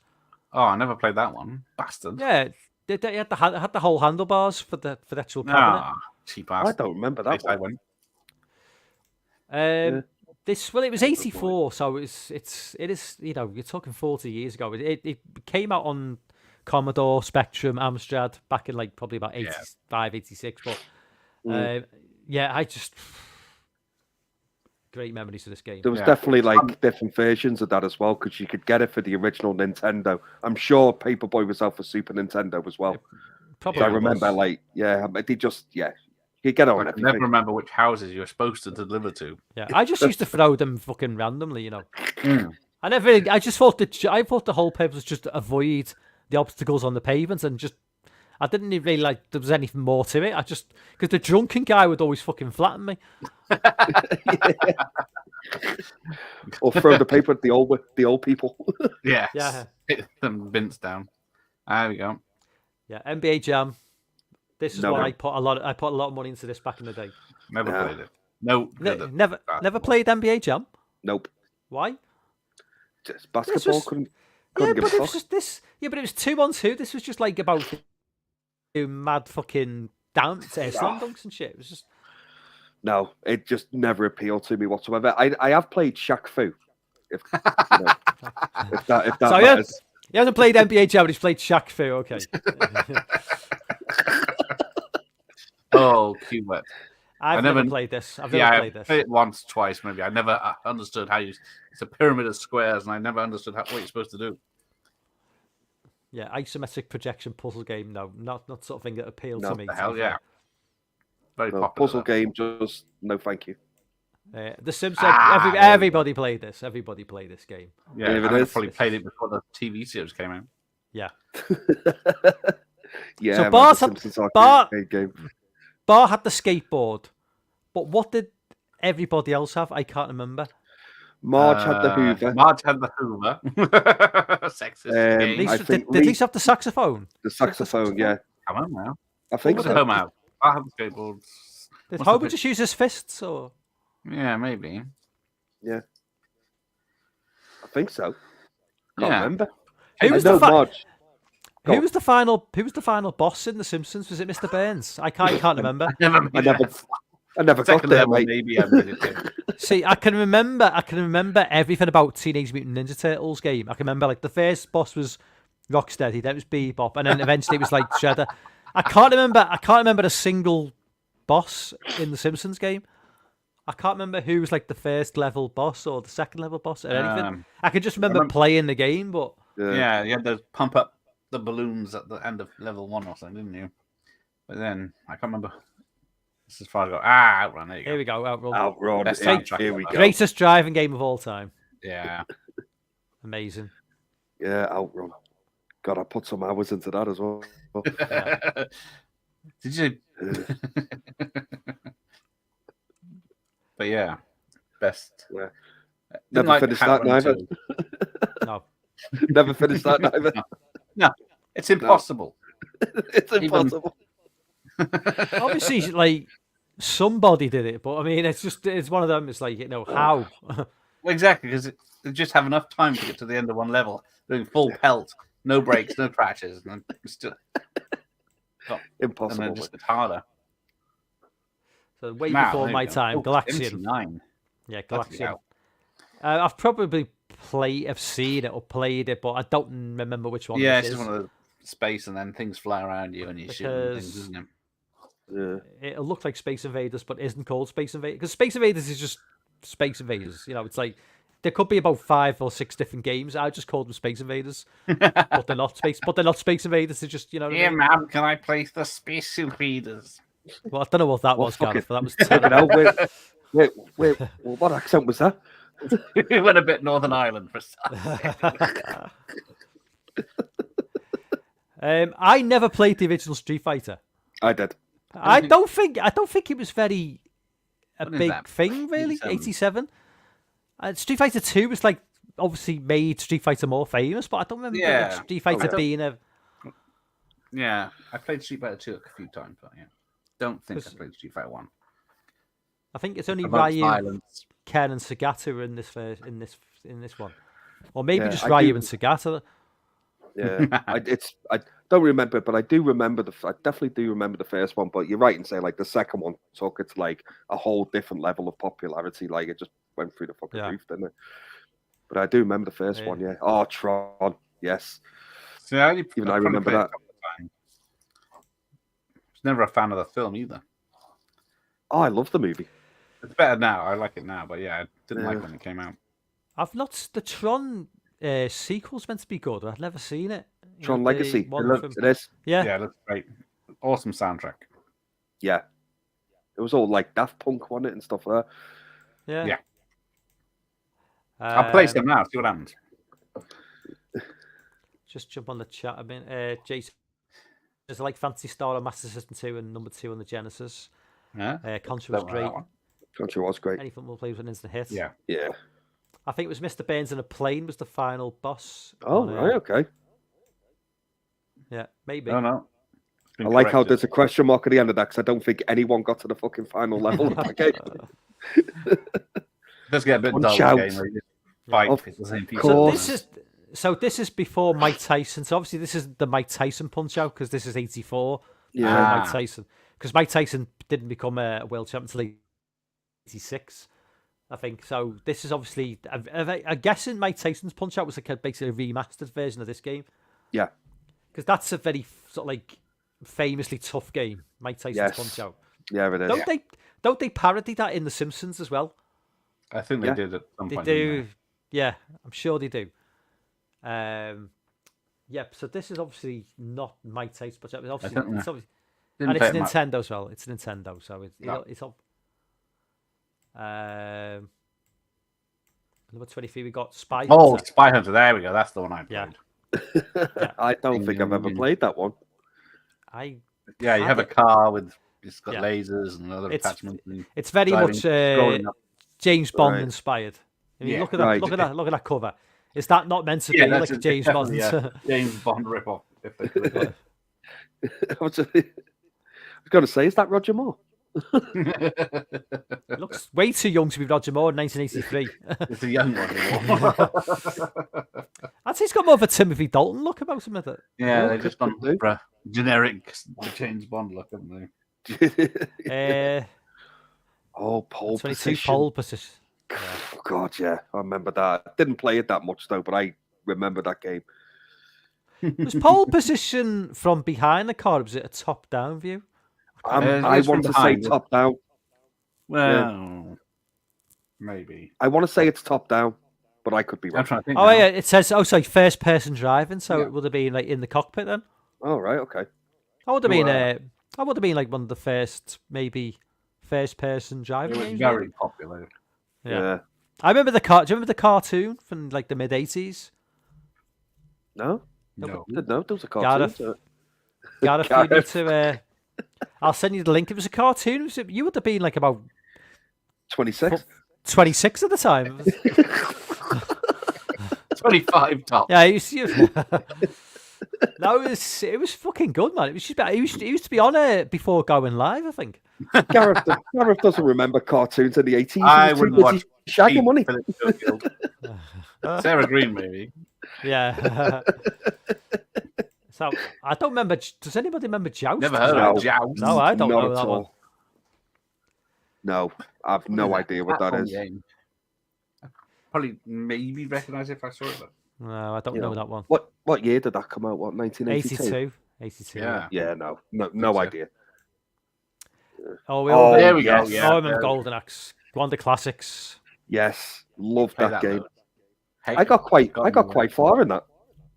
Oh, I never played that one. Bastard. Yeah, they had the whole handlebars for the actual cabinet. Ah, cheap I ass. don't remember that I one. went. It was 84, so it is you're talking 40 years ago. It came out on Commodore, Spectrum, Amstrad back in like probably about 85, 86. But I just great memories of this game. There was Yeah. definitely like different versions of that as well, because you could get it for the original Nintendo. I'm sure Paperboy was out for Super Nintendo as well. Probably So I Yeah, it remember, was. like, they just, you could get it on I can never everything. remember which houses you were supposed to deliver to. Yeah, I just used to throw them fucking randomly. Mm. I just thought I thought the whole purpose was just to avoid the obstacles on the pavement, and just I didn't even really like there was anything more to it. I just because the drunken guy would always fucking flatten me. Or throw the paper at the old people. Yes. Yeah. Hit them bints down. There we go. Yeah, NBA Jam. This is No. what I put a lot of money into this back in the day. Never Yeah. played it. No. Never played NBA Jam. Nope. Why? Just basketball was- couldn't Yeah, give but a it was fuck. just this. Yeah, but it was 2-on-2. This was just like about mad fucking slam dunks and shit. It was just No, it just never appealed to me whatsoever. I have played Shaq Fu. If you know, if that So, yeah. matters. he hasn't played NBA Jam, but he's played Shaq Fu. Okay. Oh, Cubet. I've never- never played this. I've never Yeah, I played this. played it once, twice, maybe. I never understood how you. It's a pyramid of squares, and I never understood what you're supposed to do. Yeah, isometric projection puzzle game. No, not sort of thing that appealed No, to me. The to hell, be yeah. Very No, popular. puzzle though. game, just no, thank you. fair. The Sims. Ah, there we go. Everybody played this. Everybody played this game. Yeah, If it I is. probably played it before the TV series came out. Yeah. Yeah, So man, Bart the had- Simpsons arcade Bart- game. Bar had the skateboard, but what did everybody else have? I can't remember. Marge had the Hoover. Marge had the Hoover. Sexist game. I Lisa, think did Lisa have the saxophone? The saxophone, yeah. Come on now. I think What so. was home out? I have the skateboards. Did Must have Homer been- just use his fists, or Yeah, maybe. I think so. Can't Yeah. remember. who I was know the Marge. Go who on. was the final? Who was the final boss in The Simpsons? Was it Mr. Burns? I can't remember. Never made I never it. I never got Second there, level, mate. maybe I made it. See, I can remember everything about Teenage Mutant Ninja Turtles game. I can remember like the first boss was Rocksteady, then it was Bebop, and then eventually it was like Shredder. I can't remember a single boss in the Simpsons game. I can't remember who was like the first level boss or the second level boss or anything. I can just remember playing the game, but Yeah, you had to pump up the balloons at the end of level 1 or something, didn't you? But then I can't remember. This is far I go. Outrun. There you go. here we go. Outrun. Outrun. Best Here, soundtrack here we ever. go. Greatest driving game of all time. Yeah. Amazing. Yeah, Outrun. God, I put some hours into that as well. Did you? But yeah, best. Yeah. Didn't Never like finished that Outrun neither. 2. No. Never finished that neither. It's impossible. It's impossible. Obviously, like somebody did it, but I mean, it's one of them. It's like how. Well, exactly, because they just have enough time to get to the end of one level, doing full pelt, no breaks, no crashes, and then still, and Impossible. then just it's harder. So way Now, before there my you go. time, Oh, Galaxian. 79. Yeah, Bloody Galaxian. hell. I've probably have seen it or played it, but I don't remember which one. Yeah, this it's is. just one of the space, and then things fly around you, and you shoot and things, Because- isn't it? Yeah. It looks like Space Invaders, but isn't called Space Invaders because Space Invaders is just Space Invaders. It's like there could be about 5 or 6 different games. I just called them Space Invaders, but they're not Space. But they're not Space Invaders. They're just what I Yeah, mean? man, can I place the Space Invaders? Well, I don't know what that Well, was, fuck Gareth, it. but that was Fucking terrible. hell, wait, well, what accent was that? We went a bit Northern Ireland for a second. I never played the original Street Fighter. I did. I don't think it was very a When is big that? thing, really. 87. 87. Street Fighter 2 was like obviously made Street Fighter more famous, but I don't remember Yeah. Street Fighter don't- being a. Yeah, I played Street Fighter 2 a few times, but yeah, don't think I Because- played Street Fighter 1. I think it's only Amongst Ryu, violence. Ken, and Sagata who are in this one, or maybe Yeah, just I Ryu do- and Sagata. Yeah, I don't remember it, but I do remember I definitely do remember the first one. But you're right in saying like the second one took it to like a whole different level of popularity. Like it just went through the fucking Yeah. roof, didn't it? But I do remember the first Yeah. one. Yeah. Oh, Tron. Yes. So I only, Even I've I probably remember played it that. a couple of times. I was never a fan of the film either. Oh, I love the movie. It's better now. I like it now, but yeah, I didn't like Yeah. when it came out. I've not the Tron sequel's meant to be good. I've never seen it. Tron the Legacy. It one looks- from- it is. Yeah, Yeah, it looks great. Awesome soundtrack. Yeah. It was all like Daft Punk on it and stuff like that. yeah. Yeah. I'll play Um, some now. See what happens. just jump on the chat a minute. Jason, there's like Fantasy Star on Master System 2 and number 2 on the Genesis. Yeah. Contra was Don't know great. that one. Country was great. Any football plays with an instant hit. Yeah. Yeah. I think it was Mr. Burns in a plane was the final boss. Oh, on, right, okay. Yeah, maybe. No, no. It's I been like how corrected. there's a question mark at the end of that because I don't think anyone got to the fucking final level of that game. Let's get a bit Punch dull out. game where you just fight Of the same people. So course. this is before Mike Tyson. So obviously this is the Mike Tyson Punch Out because this is 84. Yeah. before Ah. Mike Tyson, because Mike Tyson didn't become a world champion until 86, I think. So this is obviously, I'm guessing Mike Tyson's Punch Out was like basically a remastered version of this game. Yeah. Because that's a very sort of like famously tough game, Mike Tyson's Yes. Punch Out. Yeah, it is. Don't they parody that in The Simpsons as well? I think they Yeah. did at some They point. didn't do. Yeah, I'm sure they do. Yep. So this is obviously not Mike Tyson's Punch Out. It's obviously, don't know. it's obviously Didn't and play it's it much. Nintendo as well. It's Nintendo, so No. it's number 23. We got Spy. Oh, Hunter. Spy Hunter. There we go. That's the one I played. Yeah. I don't think I've ever played that one. I. Yeah, you Had have a it. car with it's got Yeah. lasers and other It's- attachments. And It's very driving, much scrolling up. James Bond Right. inspired. I mean, Yeah. look at that! Right. Look at that! Look at that cover. Is that not meant to Yeah, be that's like a James Bond? definitely a James Bond ripoff. If they could have I was going to say, is that Roger Moore? It looks way too young to be Roger Moore in 1983. It's a young one. I'd say he's got more of a Timothy Dalton look about him, isn't it? Yeah, Oh, they've just could gone do. for a generic James Bond look, haven't they? Oh, pole 22 position. pole position. Oh, God, yeah, I remember that. Didn't play it that much though, but I remember that game. Was pole position from behind the car? Or was it a top-down view? I it's from want to say behind. top down. Well, maybe. I want to say it's top down, but I could be I'm wrong. trying to think. Oh now. yeah, it says sorry, first-person driving. So Yeah. it would have been like in the cockpit then. Oh, right, okay. I would have Well, been. I would have been like one of the first, maybe first-person driving It was games. very popular. Yeah. I remember the car. Do you remember the cartoon from like the mid-80s? No? No. Didn't know there was a Gareth. cartoon. Gareth, you need Gareth. to. I'll send you the link. It was a cartoon. You would have been like about 26. 26 at the time. 25 top. Yeah, no, it was fucking good, man. It was just, it used to be on it before going live, I think. Gareth doesn't remember cartoons in the 80s. He I was too wouldn't busy watch shagging money. Philip Schofield. Sarah Green, maybe. Yeah. So I don't remember. Does anybody remember Joust? Never heard No. of Joust. No, I don't Not know at that one. all. No, I've no idea what that Platform is. game. Probably maybe recognize it if I saw it. But No, I don't You know know. that one. What year did that come out? What, 1982? 82. yeah. Yeah, no think so. idea. Oh, we Oh, all There we yes. go. Yeah. Oh, I remember there we go. Golden Axe. One of the classics. Yes, loved Play that game. though. Hey, I got quite far in that.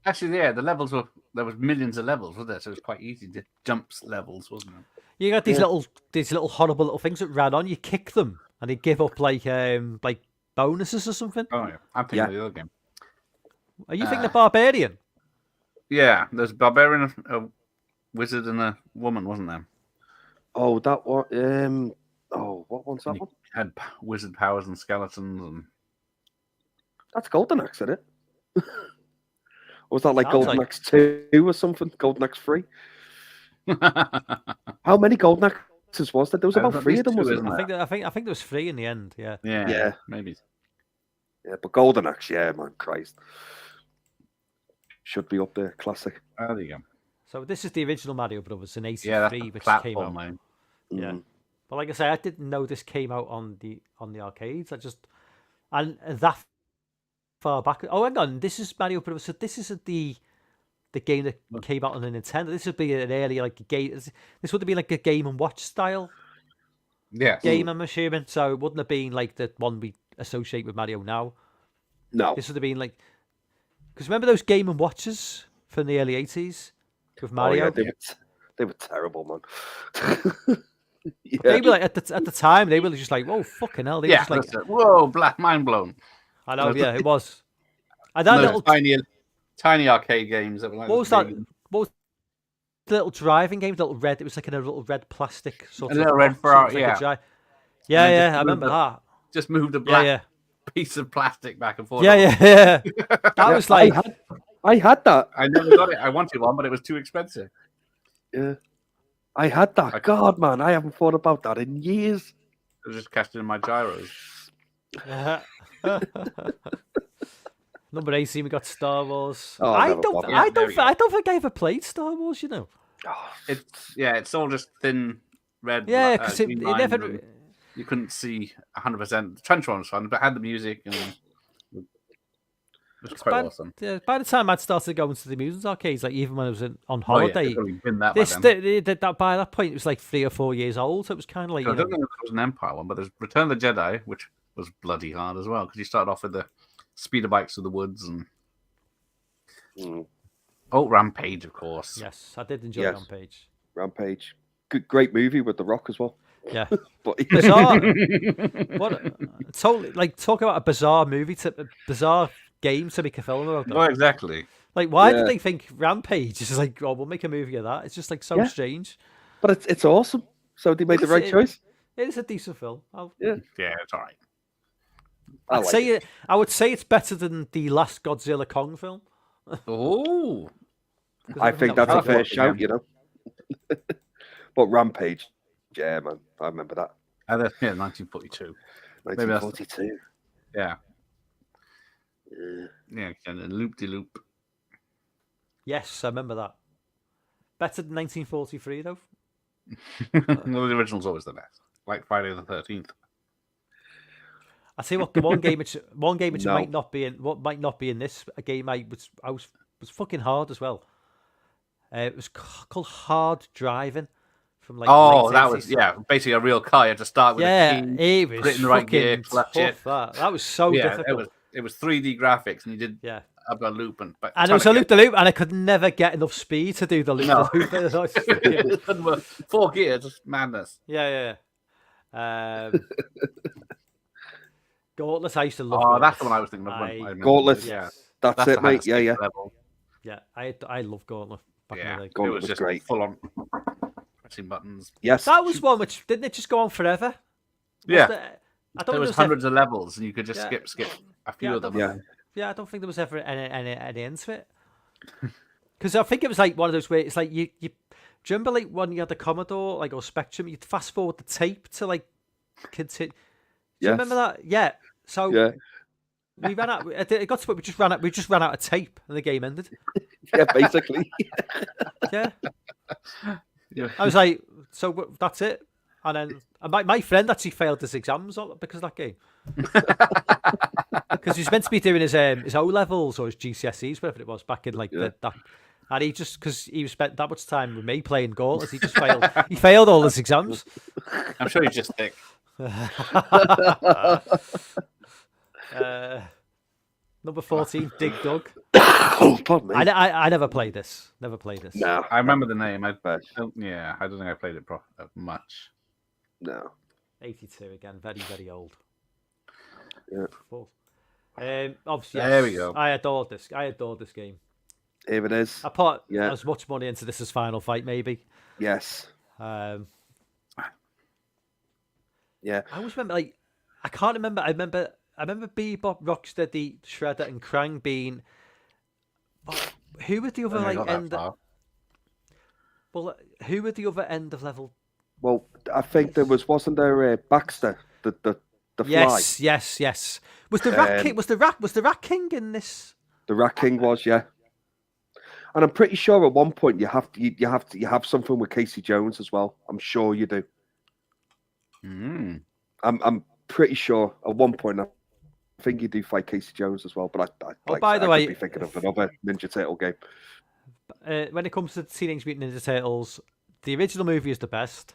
Actually, yeah, the levels were there was millions of levels, wasn't there? So it was quite easy to jump levels, wasn't it? You got these Yeah. little horrible little things that ran on. You kick them and they give up like bonuses or something. Oh yeah, I'm thinking Yeah. of the other game. Are you thinking of Barbarian? Yeah, there's a barbarian, a wizard, and a woman, wasn't there? Oh, that one. What one's that You one? had wizard powers and skeletons, and That's Golden Axe, isn't it? Or was that like Sounds Golden like- Axe 2 or something? Golden Axe 3? How many Golden Axes was there? There was At about 3 of them, least two, wasn't isn't there? I think there was 3 in the end. Yeah. yeah, Yeah. maybe. Yeah, but Golden Axe, yeah, man, Christ. Should be up there, classic. Oh, there you go. So this is the original Mario Brothers in '83, Yeah, that's the which came out. platform name. Yeah. Mm. But like I say, I didn't know this came out on the arcades. And that far back. Oh, hang on, this is Mario Brothers. So this isn't the game that came out on the Nintendo. This would be an earlier like a game. This would have been like a Game and Watch style Yeah. game, I'm assuming. So it wouldn't have been like the one we associate with Mario now. No. This would have been like, because remember those Game and Watches from the early '80s with Oh, Mario? yeah, they were terrible, man. Yeah. They were like at the time they were just like, whoa, fucking hell! They were Yeah. just like, That's it. Whoa, black mind blown. I know, yeah, it was. And that Those little tiny tiny arcade games that were like. What was that? big. What was the little driving game? The little red. It was like in a little red plastic sort A of. little red box, so it was Ferrari, like a yeah. dri- And Yeah, then yeah, just I remember moved that. Just moved a Yeah, black yeah, piece of plastic back and forth. yeah, yeah, yeah. That was like. I had that. I never got it. I wanted one, but it was too expensive. Yeah, I had that. I- God, man, I haven't thought about that in years. It was just cashed in my gyros. Number 18, we got Star Wars. Oh, I never don't, bothered. I Yeah, there don't, we go. I don't think I ever played Star Wars. You know. Oh, It's all just thin red. Yeah, li- because green it lines, never. and you couldn't see 100%. The trench one was fun, but it had the music and it was quite by, awesome. yeah, by the time I'd started going to the amusement arcades, like even when I was on Oh, yeah, holiday, it's probably been that this by then. that by that point it was like 3 or 4 years old. So it was kind of like I you know, don't think there was an Empire one, but there's Return of the Jedi, which was bloody hard as well because you started off with the speeder bikes through the woods and Rampage, of course. yes, I did enjoy Yes. Rampage. Rampage. Good, great movie with The Rock as well. Yeah, But bizarre. Totally like talk about a bizarre movie to a bizarre game to make a film about. Oh, exactly. Like, why Yeah. did they think Rampage is like, oh, we'll make a movie of that? It's just like so Yeah. strange. it's awesome. So they made the right choice. It is a decent film. Yeah, it's all right. I I'd like say I would say it's better than the last Godzilla Kong film. Oh, 'Cause I think that that's was a fair watch shout, again. you know. But Rampage, yeah, man, I remember that. yeah, 1942. Maybe that's- 1942. Yeah, Yeah. yeah, and loop de loop. Yes, I remember that. Better than 1943 though. Well, the original's always the best. Like Friday the 13th. I tell you what, the one game which No. might not be in this game was fucking hard as well. It was called Hard Driving from like. Oh, late that was 80s. basically a real car. You had to start with Yeah, a key. it was put it in the right gear, fucking clutch tough. it. That was so Yeah, difficult. it was 3D graphics, and you did Yeah, up a loop and and it was a loop de loop, and I could never get enough speed to do the loop No. de loop. 4 gears, just madness. Yeah. Gauntlet, I used to love. Oh, that's the Gauntlet. one I was thinking of. I- when I remember Gauntlet. it. Yeah, That's That's it, the mate. hardest Yeah, yeah. level. yeah. I love Gauntlet back Yeah, in the day. it Gauntlet was was just great. full on pressing buttons. Yes. That was one which didn't it just go on forever? Yeah. I don't There think was there hundreds of levels, and you could just Yeah. skip a few Yeah, of them. Yeah. Yeah, I don't think there was ever any end to it. Because I think it was like one of those where it's like you do you remember like when you had the Commodore like or Spectrum, you'd fast forward the tape to like continue. Do you Yes. remember that? Yeah. So Yeah. we ran out. It got to we just ran out. We just ran out of tape, and the game ended. Yeah, basically. Yeah. Yeah. I was like, so that's it. And then my friend actually failed his exams because of that game. Because he was meant to be doing his O levels or his GCSEs, whatever it was, back in like Yeah. that. And he just because he spent that much time with me playing Gauntlet, he just failed. He failed all his exams. I'm sure he's just thick. Number 14, Dig Dug. Oh, pardon me. I never played this. Never played this. No. I remember the name. I But don't think I played it much. no. 82 again, very very old. Yeah. Full. Obviously, There we yes, go. I adored this game. Here it is. I put Yeah. as much money into this as Final Fight, maybe. Yes. Yeah. I always remember, like, I can't remember. I remember Bebop, Rocksteady, Shredder, and Krang being. But who were the other I like got that end? far. Well, who were the other end of level? Well, I think wasn't there Baxter, the fly? Yes. Was the Rat King? Was the Rat King in this? The Rat King was, yeah. And I'm pretty sure at one point you have something with Casey Jones as well. I'm sure you do. Mm. I'm pretty sure at one point I think you do fight Casey Jones as well. But By the I way, could be thinking of another Ninja Turtle game. When it comes to Teenage Mutant Ninja Turtles, the original movie is the best.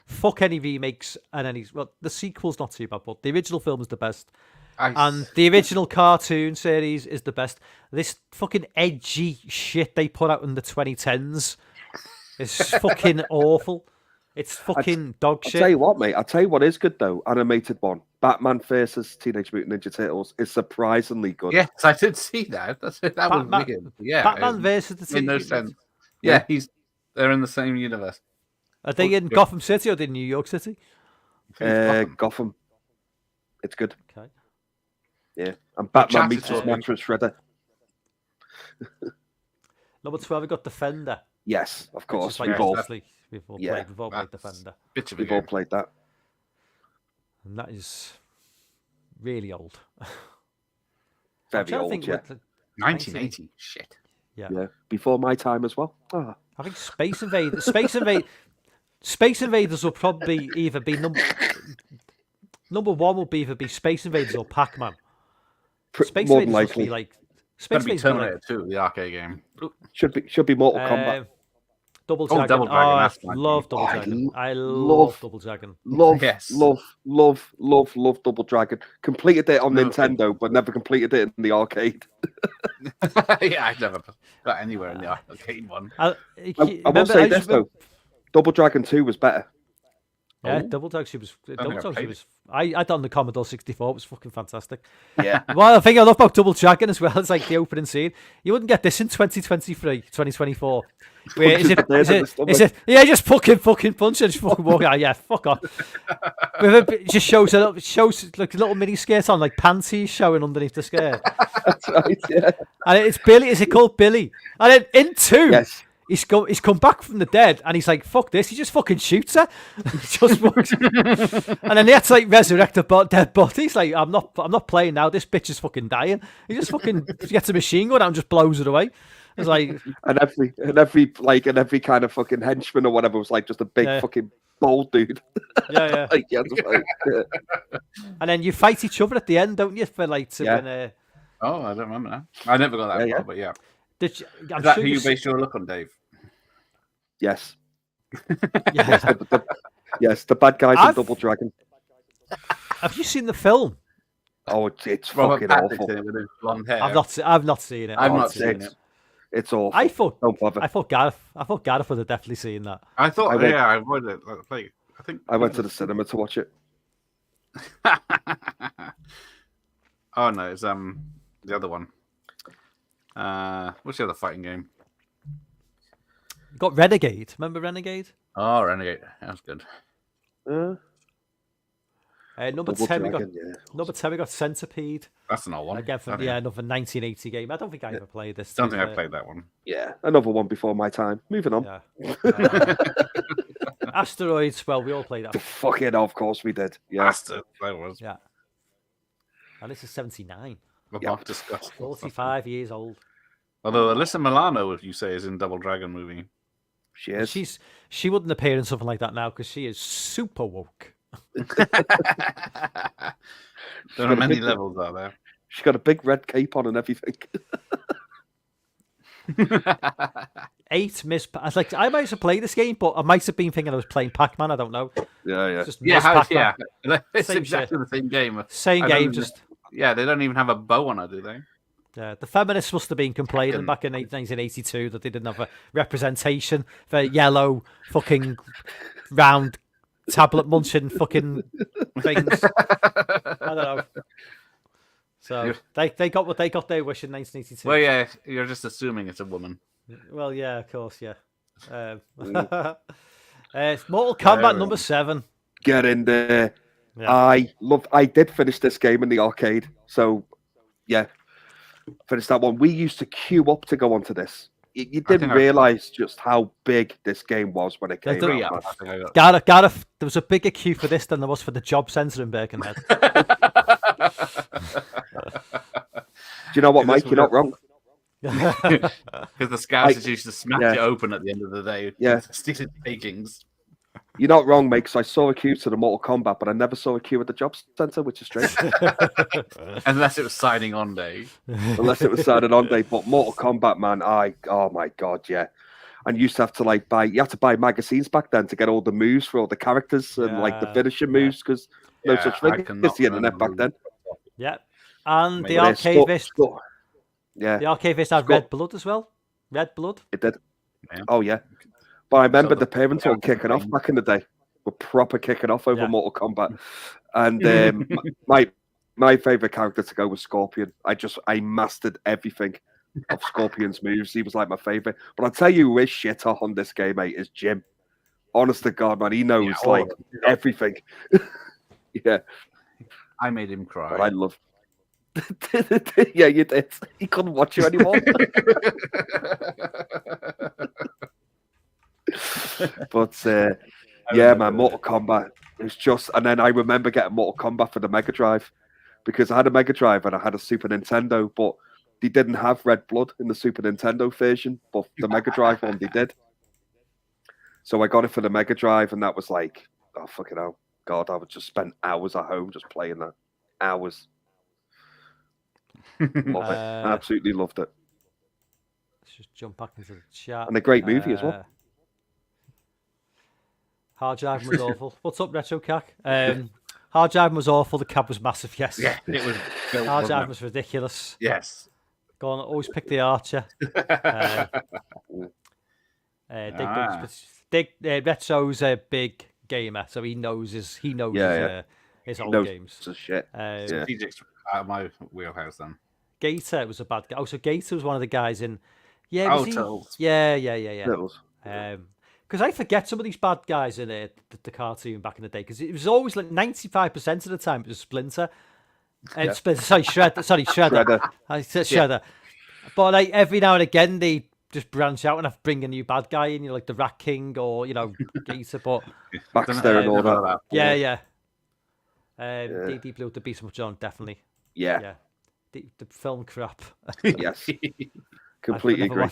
fuck any remakes and any. Well, the sequel's not too bad, but the original film is the best. And the original cartoon series is the best. This fucking edgy shit they put out in the 2010s is fucking awful. It's fucking dog I'll shit. tell you what, mate. I'll tell you what is good though. Animated one, Batman versus Teenage Mutant Ninja Turtles is surprisingly good. Yes, I did see that. That was Batman- weird. Yeah, Batman it versus the made no Teenage sense. Yeah. Yeah, they're in the same universe. Are they in Yeah. Gotham City or are they in New York City? Gotham. It's good. Okay. Yeah, and Batman chatted meets to his him. mattress shredder. Number 12, we got Defender. Yes, of Which course. is like, We've all obviously, we've all Yeah, played That's Defender. bitch of a we've all game. played that. And that is really old. I'm Very trying to old, think yeah. what the- 1980. Shit. Yeah, before my time as well. Ah, I think Space Invaders. Space Invaders will probably either be number one will be either be Space Invaders or Pac-Man. Space more than Invaders must be likely. like Space That'd be Invaders. Would be Terminator 2, the arcade game. Should be Mortal like, Kombat. Double Dragon. Double Dragon, I that's my love thing. Double I Dragon. I love love- Double Dragon. Love, Yes. love Double Dragon. Completed it on No, Nintendo, but never completed it in the arcade. Yeah, I've never got anywhere in the arcade one. I will say this though, Double Dragon 2 was better. Yeah, Oh. Double Dragon was. think Double I Dragon played was. I done the Commodore 64. It was fucking fantastic. Yeah, Well, the thing I love about Double Dragon as well is like the opening scene. You wouldn't get this in 2023, 2024. Where yeah, just fucking punch and just fucking walk out. Yeah, fuck off. It just shows like a little mini skirt on, like panties showing underneath the skirt. that's right. Yeah, And it's Billy. Is it called Billy? And then in 2, yes. he's come back from the dead, and he's like, "Fuck this!" He just fucking shoots her. Just walks. And then they had to like resurrect a dead body. He's like, "I'm not playing now. This bitch is fucking dying." He just fucking gets a machine gun out and just blows it away. It's like, And every kind of fucking henchman or whatever was like just a big Yeah. fucking bold dude. yeah. Like, yeah, just like, yeah. And then you fight each other at the end, don't you? For like to Yeah. win. Oh, I don't remember now. I never got that Yeah, far, yeah. but yeah. Did you, I'm Is that sure who you you've base your look on, Dave? Yes, yeah. yes. The bad guys in I've- Double Dragon. Have you seen the film? Oh, it's Robert fucking Pattinson awful. in it with his blonde hair. I've not seen it. I've Oh, not it's- seen it's- it. It's awful. I thought Don't bother. I thought Gareth would have definitely seen that. I thought, I went- yeah, I avoided it. Like, I think I went to the cinema to watch it. Oh no, it's the other one. What's the other fighting game? You got Renegade. Remember Renegade? Oh, Renegade. That was good. Number Double 10 Dragon, yeah. Number 10 we got Centipede. That's an old one. Again from another 1980 game. I don't think I ever played this. Don't think I played that one. Yeah, another one before my time. Moving on. Yeah. Asteroids. Well, we all played that. Fucking, of course we did. Yeah. Bastard. That was. Yeah. And this is 79. Above disgusting. 45 years old. Although Alyssa Milano, if you say, is in Double Dragon movie. She is. She wouldn't appear in something like that now because she is super woke. There are many big- levels, are there? She's got a big red cape on and everything. 8 Miss. I was like, I might have played this game, but I might have been thinking I was playing Pac-Man. I don't know. Yeah, yeah. Just Yeah, Miss Pac-Man. it's Same exactly the same game. Same I don't game. even- Just Yeah, they don't even have a bow on it, do they? the feminists must have been complaining Fucking- back in 1982 that they didn't have a representation for yellow fucking round tablet munching fucking things. I don't know. So they got what they got their wish in 1982. Well, yeah, you're just assuming it's a woman. Well, yeah, of course, yeah. Mortal Kombat number 7. Get in there. Yeah. I did finish this game in the arcade. So, yeah. Finished that one. We used to queue up to go onto this. You I didn't think I- realize just how big this game was when it came don't- out. I think I got- Gareth, there was a bigger queue for this than there was for the job centre in Birkenhead. Do you know what, Is this Mike? You're not wrong. Because the scouts I- used to smash yeah. it open at the end of the day. Yeah. Stealing takings. You're not wrong, mate, because I saw a queue to the Mortal Kombat, but I never saw a queue at the job centre, which is strange. Unless it was signing on day. Unless it was Saturday on day. But Mortal Kombat, man, oh my god, yeah. And you used to have to you had to buy magazines back then to get all the moves for all the characters and like the Yeah, finishing moves because no Yeah, such I thing cannot as the internet back remember. then. Yeah. And the Yeah, arcade Yeah, the arcade had Scott- Red Blood as well. Red Blood. it did. Yeah. Oh yeah, But I remember So the parents were kicking off back in the day. Were proper kicking off over Yeah. Mortal Kombat. And my favorite character to go was Scorpion. I mastered everything of Scorpion's moves. He was like my favorite. But I'll tell you who is shitter on this game, mate, is Jim. Honest to God, man, he knows like everything. Yeah. I made him cry. But I love. Yeah, you did. He couldn't watch you anymore. But yeah, man, Mortal Kombat. It was just, and then I remember getting Mortal Kombat for the Mega Drive because I had a Mega Drive and I had a Super Nintendo, but they didn't have Red Blood in the Super Nintendo version, but the Mega Drive one they did. So I got it for the Mega Drive, and that was like, oh fucking hell, God, I would just spend hours at home just playing that, hours. Love it, absolutely loved it, Let's just jump back into the chat. and a great movie as well. Hard driving was awful. What's up, Retro Cack? Hard driving was awful. The cab was massive. Yes. Yeah, it was. Hard driving was ridiculous. Yes. Go on, always pick the Archer. Retro's a big gamer, so he knows his old games. So shit. Strategic's out of my wheelhouse then. Gator was a bad guy. Oh, so Gator was one of the guys in. Yeah, was he? Turtles. Yeah. Turtles. Because I forget some of these bad guys in the cartoon back in the day. Because it was always like 95% of the time it was Splinter. And Shredder. Sorry, Shredder. I said Shredder. But like every now and again they just branch out and have bring a new bad guy in, like the Rat King or Gator. But Baxter and all that. Yeah. Deep Blue to be so much on, definitely. Yeah. The film crap. Yes. Completely agree.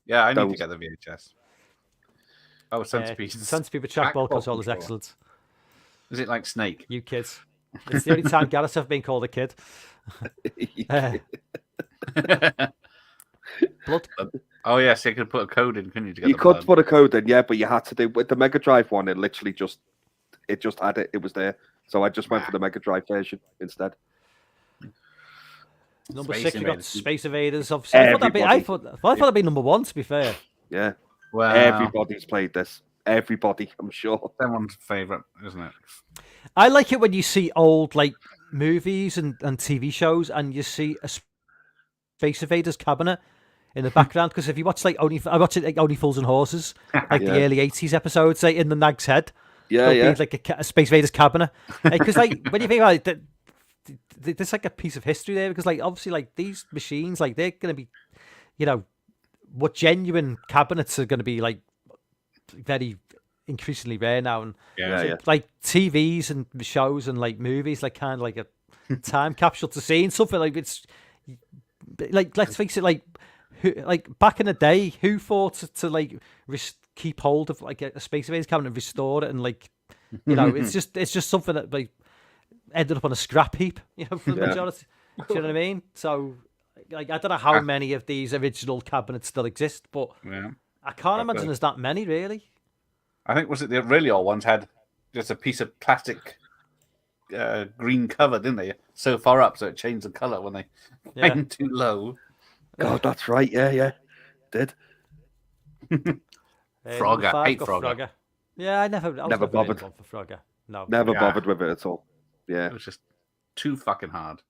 Yeah, I need to get the VHS. Oh, Centipede. Centipede with trackball control is excellent. Is it like Snake? You kids. It's the only time Gareth have been called a kid. Blood. Oh yes, you could put a code in, couldn't you? To get You the could blood? put a code in, yeah, but you had to do with the Mega Drive one. It literally just had it. It was there, so I just went for the Mega Drive version instead. Number Space 6, we got Invaders. Space Invaders. Obviously, I thought that'd be number 1. To be fair, Yeah, Well, everybody's played this. Everybody, I'm sure. Someone's favorite, isn't it? I like it when you see old like movies and TV shows, and you see a Space Invaders cabinet in the background. Because if you watch I watch it like Only Fools and Horses, like the early '80s episodes, like in the Nag's Head. Yeah. Be like a Space Invaders cabinet. Because like when you think about it, there's like a piece of history there. Because like obviously like these machines, like they're gonna be, what genuine cabinets are gonna be like very increasingly rare now, and like TVs and shows and like movies, like kind of like a time capsule to seeing something like it's like, let's face it, like back in the day, who thought to like keep hold of like a Space Invaders cabinet and restore it, and like it's just something that like ended up on a scrap heap, for the majority. Do you know what I mean? So like I don't know how many of these original cabinets still exist, but I can't imagine there's that many really. I think was it the really old ones had just a piece of plastic green cover, didn't they? So far up, so it changed the color when they went too low. God, that's right. Yeah. Did. Frogger, I hate Frogger. Yeah, I was never bothered. one for Frogger. No, Never bothered with it at all. Yeah, It was just too fucking hard.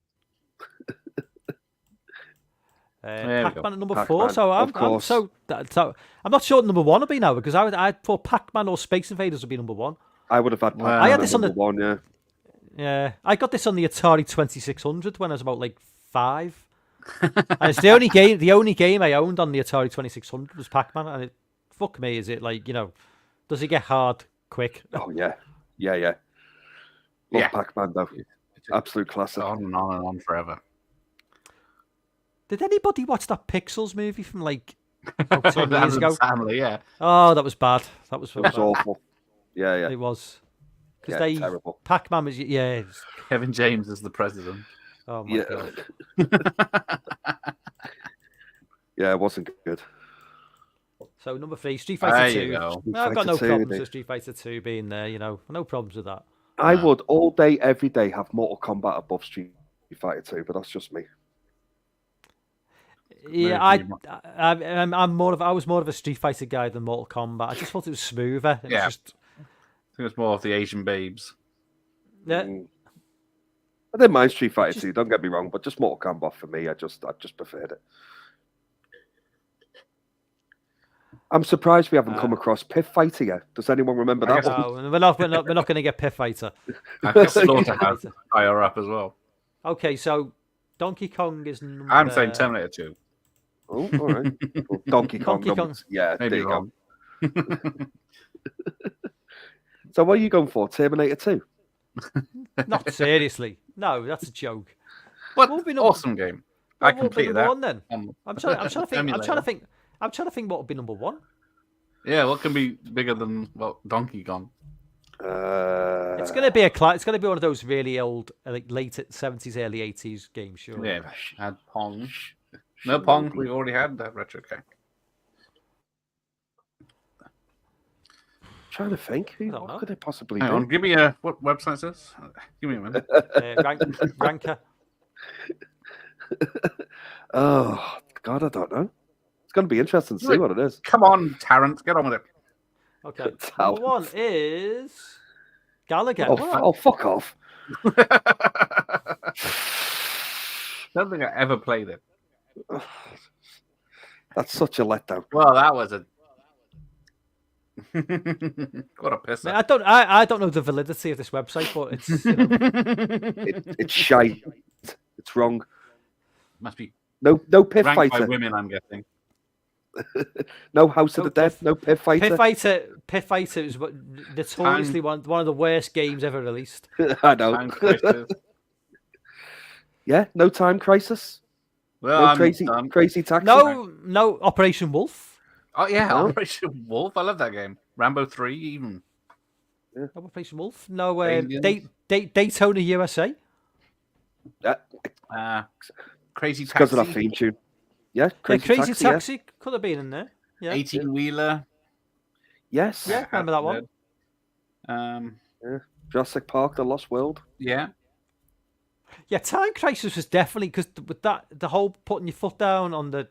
Pac-Man at number Pac-Man, 4. So I'm not sure what number 1 will be now, because I thought Pac-Man or Space Invaders would be number 1. I would have had. I had this on the one. Yeah. Yeah, I got this on the Atari 2600 when I was about like 5. And it's the only game I owned on the Atari 2600 was Pac-Man, and fuck me, is it like does it get hard quick? Oh yeah. Love Pac-Man though. Absolute classic. On and on forever. Did anybody watch that Pixels movie from like about 10 years ago? Family, yeah. Oh, that was bad. That was It was awful. Yeah. It was. Because terrible. Pac-Man was it was, Kevin James is the president. oh my god. Yeah, it wasn't good. So number 3, Street Fighter There 2. you go. I've got no Fighter 2, problems dude. with Street Fighter 2 being there. No problems with that. I would all day, every day have Mortal Kombat above Street Fighter 2, but that's just me. Yeah, I was more of a Street Fighter guy than Mortal Kombat. I just thought it was smoother. It was Yeah. just, I think it's more of the Asian babes. yeah. I didn't mind Street Fighter 2, don't get me wrong, but just Mortal Kombat for me, I just preferred it. I'm surprised we haven't come across Pith Fighter yet. Does anyone remember that one? No, we're not going to get Pith Fighter. I guess Slaughterhouse is higher up as well. Okay, so Donkey Kong is number... I'm saying Terminator 2. Oh, all right. Well, Donkey Kong. Yeah, Maybe there you wrong. go. So what are you going for? Terminator 2? Not seriously. No, that's a joke. What What would be awesome game. I What would be completed number that. one then? I'm trying to think. Emulator. I'm trying to think what would be number one. Yeah, what can be bigger than Donkey Kong? It's going to be it's going to be one of those really old, like late 70s, early 80s games. Sure. Yeah, had Pong. No Pong. We already had that retro game. Trying to think. don't know. What could it possibly Hang be? on, give me what website is this? Give me a minute. Ranker. Oh, God, I don't know. It's going to be interesting to see what it is. Come on, Tarrant, get on with it. Okay. Number one is Gallagher. Oh, fuck off. Don't think I ever played it. That's such a letdown. Well, that was a what a piss. I don't know the validity of this website, but it's It's shite. It's wrong. Must be No Pith ranked by Fighter. women, I'm guessing. No House of the Dead. No Pith Fighter. Pith Fighter is notoriously one of the worst games ever released. I know. Time Crisis. Yeah, no Time Crisis. Well, No I'm Crazy done. Taxi. No Operation Wolf. Oh yeah, No. Operation Wolf. I love that game. Rambo 3 even. No Operation Wolf. No Aliens. Daytona USA. Yeah, Crazy it's because of that Taxi. theme tune. Yeah, Crazy, Crazy Taxi. Taxi could have been in there. Yeah. 18-wheeler. Yeah. Yes. Yeah, remember that one. Jurassic Park: The Lost World. Yeah. Yeah, Time Crisis was definitely because with that the whole putting your foot down on the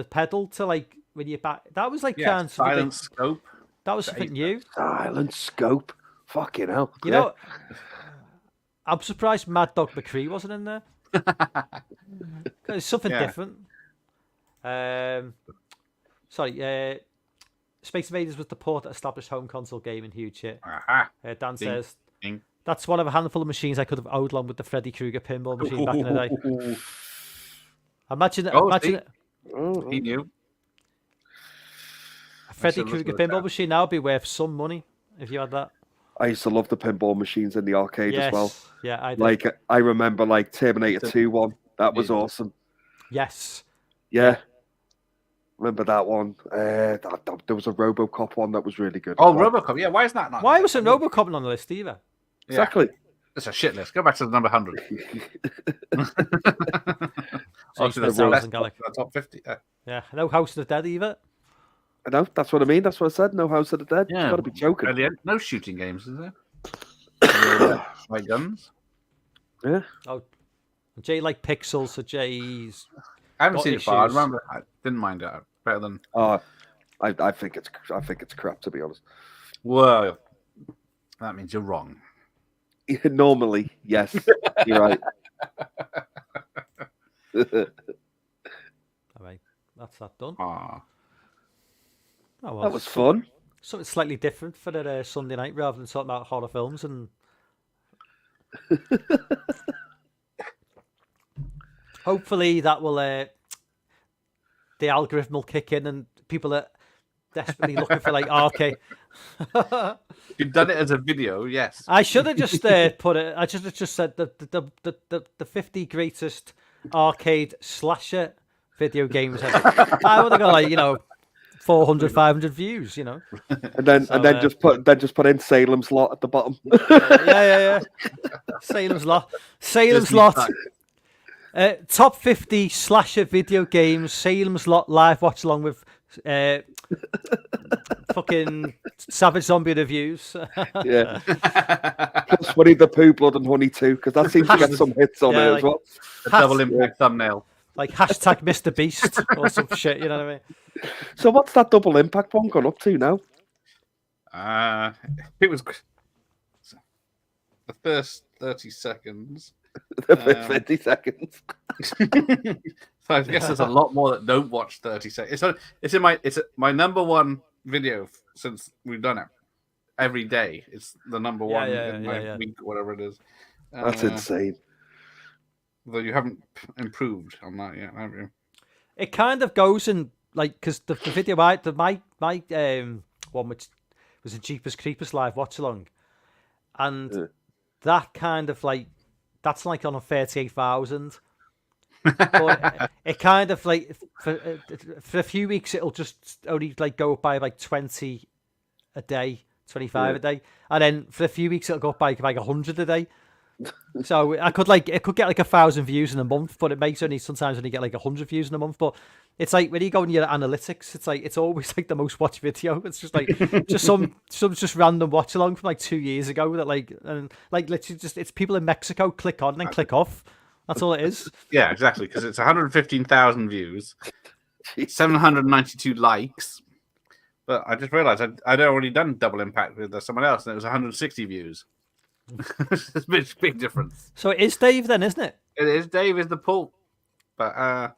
pedal to like when you're back. That was like Yeah. Silent Scope. that was something new. Silent Scope. Fucking hell. You know, I'm surprised Mad Dog McCree wasn't in there. It's something Yeah. different. Space Invaders was the port that established home console game in huge hit. Aha. Dan Ding, says ding. that's one of a handful of machines I could have owed along with the Freddy Krueger pinball machine back in the day. Imagine see? Oh, He knew. a Freddy should Krueger listen to pinball that. machine now would be worth some money if you had that. I used to love the pinball machines in the arcade Yes. as well. Yeah, I did. Like I remember, like Terminator 2 one. That was Yeah. awesome. Yes. Yeah. Remember that one? There was a RoboCop one that was really good. Oh, as well. RoboCop. Yeah, why is that not? Why wasn't Robocop on the list either? Yeah. Exactly. It's a shit list. Go back to the number 100. Obviously, that's the the Rose best and Gallic. the top 50. Yeah, no House of the Dead either. I know. That's what I mean. That's what I said. No House of the Dead. Yeah. You've got to be joking. Brilliant. No shooting games, is there? Like guns. Yeah. Oh, Jay like pixels, so Jay's. I haven't Got seen it far. I issues. remember. I didn't mind it. Better than. I think it's crap, to be honest. Whoa. That means you're wrong. Normally, yes, you're right. All right, that's that done. Ah. Oh, well, That was fun. something slightly different for the Sunday night rather than talking about horror films and. Hopefully that will the algorithm will kick in and people are desperately looking for like arcade. You've done it as a video, yes. I should have just put it. I should have just said the 50 greatest arcade slasher video games ever. I would have got like 400, 500 views. And then just put in Salem's Lot at the bottom. Yeah. Salem's Lot. Top 50 slasher video games. Salem's Lot live watch along with fucking Savage Zombie reviews. Yeah. Plus Winnie the Pooh, Blood and Honey too, because that seems to get some hits on Yeah, it like- as well. A double impact thumbnail. like hashtag Mr. Beast or some shit. You know what I mean? So what's that Double Impact one gone up to now? It was the first 30 seconds. The first 20 seconds. So I guess there's a lot more that don't watch 30 seconds. It's my number one video since we've done it. Every day, it's the number one in my week, whatever it is. That's insane. Though you haven't improved on that yet, have you? It kind of goes in like because the video my one which was a Jeepers Creepers live watch along, and that kind of like that's like on a 38,000. But it kind of like for a few weeks it'll just only like go up by like 20 a day, 25 a day, and then for a few weeks it'll go up by like 100 a day. So it could get like 1,000 views in a month, but it makes sometimes only get like 100 views in a month. But it's like when you go in your analytics, it's always like the most watched video. It's just like just some just random watch along from like 2 years ago that literally just it's people in Mexico click on and click off. That's all it is. Yeah, exactly. Because it's 115,000 views, 792 likes. But I just realized I'd already done Double Impact with someone else, and it was 160 views. It's a big difference. So it is Dave then, isn't it? It is. Dave is the pull. But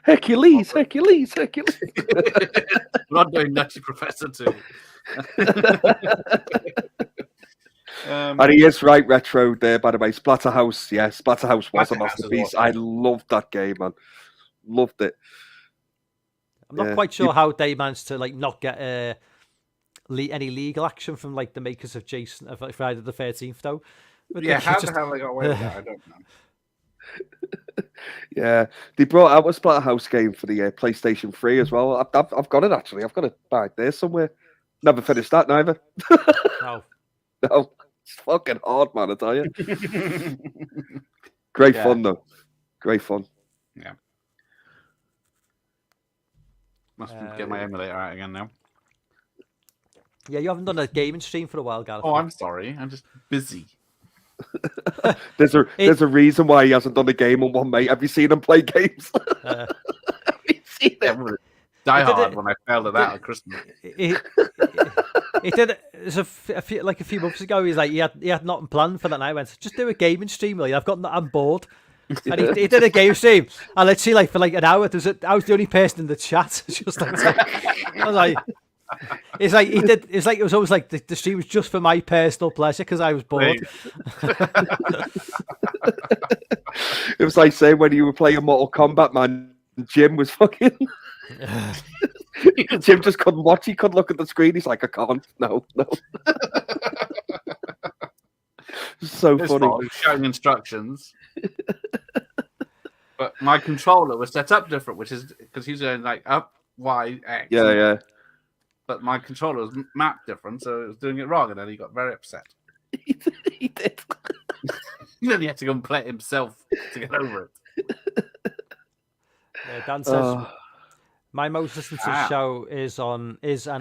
Hercules. we're not doing Nutty Professor 2. And he is right, Retro, there, by the way. Splatterhouse, yeah. Splatterhouse was a masterpiece. I loved that game, man. Loved it. I'm not quite sure how they managed to like not get any legal action from like the makers of Jason of like, Friday the 13th, though. But yeah, how the hell they got away with that? I don't know. Yeah, they brought out a Splatterhouse game for the PlayStation 3 as well. I've got it actually. I've got it back there somewhere. Never finished that neither. No, it's fucking hard, man. I tell you. Great fun though. Great fun. Yeah. Must get my emulator out again now. Yeah, you haven't done a gaming stream for a while, Gareth. Oh, I'm sorry. I'm just busy. There's a reason why he hasn't done a game on one, mate. Have you seen him play games? Have you seen him? Die Hard when I failed at that at Christmas. He did it a few months ago. He's like, he had nothing planned for that night. I went, just do a gaming stream, Willie. I'm bored. And he did a game stream, and let's see, like for like an hour. I was the only person in the chat. Just like, I was like, it's like he did. It's like it was always like the stream was just for my personal pleasure because I was bored. It was like saying when you were playing Mortal Kombat, man. Jim was fucking. Jim just couldn't watch. He couldn't look at the screen. He's like, I can't. No. So funny. Showing instructions. But my controller was set up different, which is because he's going like up, Y, X. Yeah. But my controller was mapped different, so it was doing it wrong, and then he got very upset. He did. Then he had to go and play it himself to get over it. Dan says, my most listened to show is an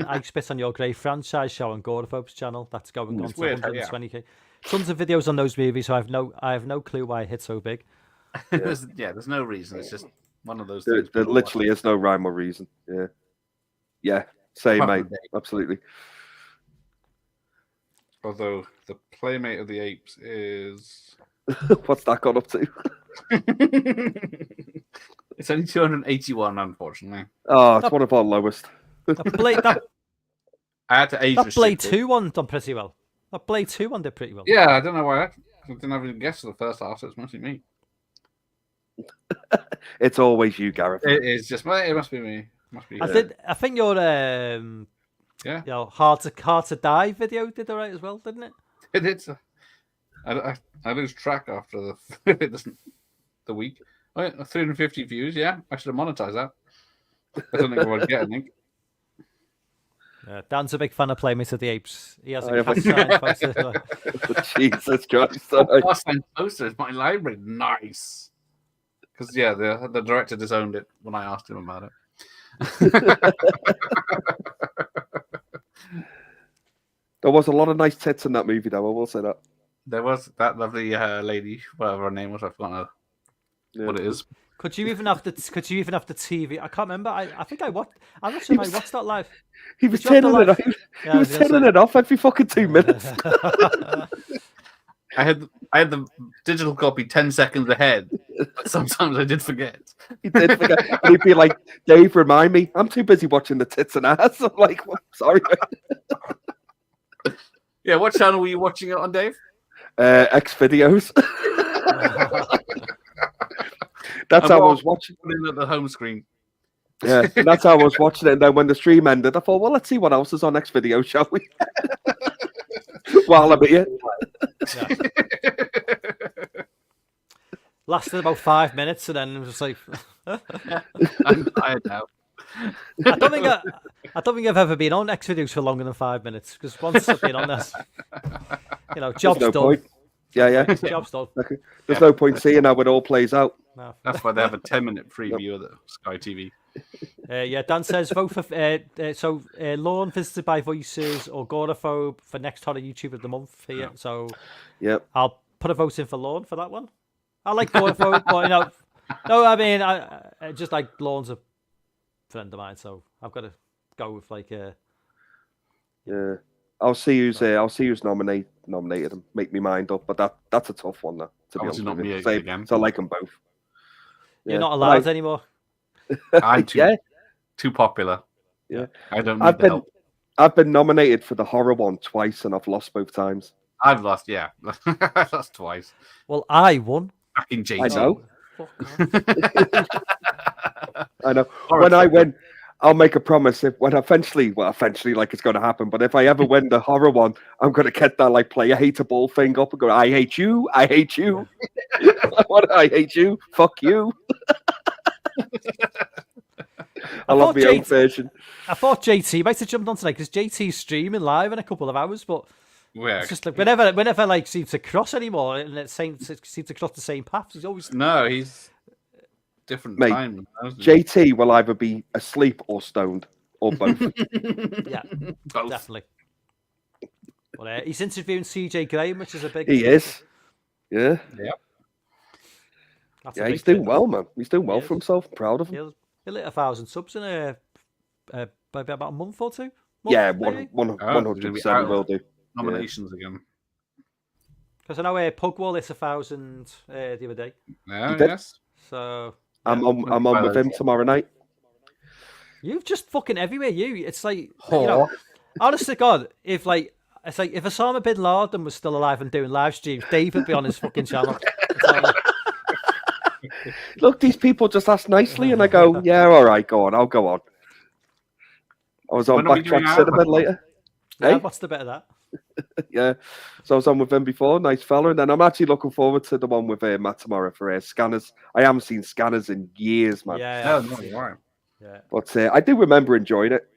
I Spit on Your Grave franchise show on Goraphobes channel. That's going on to 120k. Tons of videos on those movies, so I have no clue why it hit so big. There's no reason. It's just one of those things. There literally is no rhyme or reason. Yeah. Same, mate. Absolutely. Although the Playmate of the Apes is... What's that got up to? It's only 281, unfortunately. Oh, it's one of our lowest. I had to age that Blade 2 one done pretty well. That Blade 2 one did pretty well. Yeah, I don't know why. I didn't have any guess for the first half, so it's mostly me. It's always you, Gareth. It is just... It must be me. I think your hard to die video did alright as well, didn't it? It did. I lose track after the week. Oh, yeah, 350 views. Yeah, I should have monetized that. I don't think I would get anything. Dan's a big fan of Playmate of the Apes. He has a Jesus Christ! Last posters, my library, nice. Because the director disowned it when I asked him about it. There was a lot of nice tits in that movie, though. I will say that. There was that lovely lady, whatever her name was. I've forgotten her. what it is. Could you even have the TV? I can't remember. I think I watched. I'm not sure if I watched that live. He was Did you have the turning it live? off. Yeah, He I was was gonna turning say. it off every fucking 2 minutes. I had the digital copy 10 seconds ahead, but sometimes I did forget. He did forget. And he'd be like, Dave, remind me. I'm too busy watching the tits and ass. I'm like, well, sorry. Yeah, what channel were you watching it on, Dave? X videos. That's how I was watching. Put in at the home screen. Yeah, and that's how I was watching it. And then when the stream ended, I thought, well, let's see what else is on X video, shall we? While I'm here. Yeah. Lasted about 5 minutes, and then it was just like. I'm tired now. I don't think I've ever been on X videos for longer than 5 minutes, because once I've been on this, job's no done. point. Yeah. Job's done. There's no point seeing how it all plays out. No. That's why they have a 10-minute preview of the Sky TV. Yeah, Dan says vote for Lawn visited by Voices or Agoraphobe for next horror YouTube of the month here. Yeah. So Yep. I'll put a vote in for Lawn for that one. I like Agoraphobe, but no, I mean I just like Lawn's a friend of mine, so I've got to go with Yeah. I'll see who's nominated and make me mind up, but that's a tough one though. To be Obviously honest not with you. me So, again. so I like them both. You're not allowed anymore. I'm too popular. Yeah. I don't need the help. I've been nominated for the horror one twice and I've lost both times. I've lost, yeah. I lost twice. Well, I won. Back in JT. I know. Fuck off. I know. Horror When I fucker. win, I'll make a promise. When eventually, like it's going to happen. But if I ever win the horror one, I'm going to get that like player hateable thing up and go, I hate you. I hate you. I hate you. Fuck you. I love the old version. I thought JT might have jumped on tonight because JT's streaming live in a couple of hours, but Where? it's just like whenever like seems to cross anymore and it seems to cross the same path. He's always No, he's different Mate, time. Isn't he? JT will either be asleep or stoned or both. yeah, Both. definitely. But he's interviewing CJ Graham, which is a big. He is. Yeah. That's a Yeah, big he's doing thing. well, man. He's doing well He for is. himself. I'm proud of him. He'll hit 1,000 subs in maybe about a month or two. Yeah, maybe? 100% will do. Nominations again. Because I know Pugwall hit 1,000 the other day. Yeah, did? yes. So I'm on with him tomorrow night. you've just fucking everywhere. It's like honest to God, if Osama bin Laden was still alive and doing live streams, Dave would be on his fucking channel. Look, these people just ask nicely, and I go, yeah, all right, go on, I'll go on. I was on When are we doing Backtrack our Cinema episode? later. Yeah, Hey? what's the bit of that? Yeah, so I was on with him before, nice fella, and then I'm actually looking forward to the one with Matt tomorrow for Scanners. I haven't seen Scanners in years, man. Yeah, No, you're right. yeah, But I do remember enjoying it.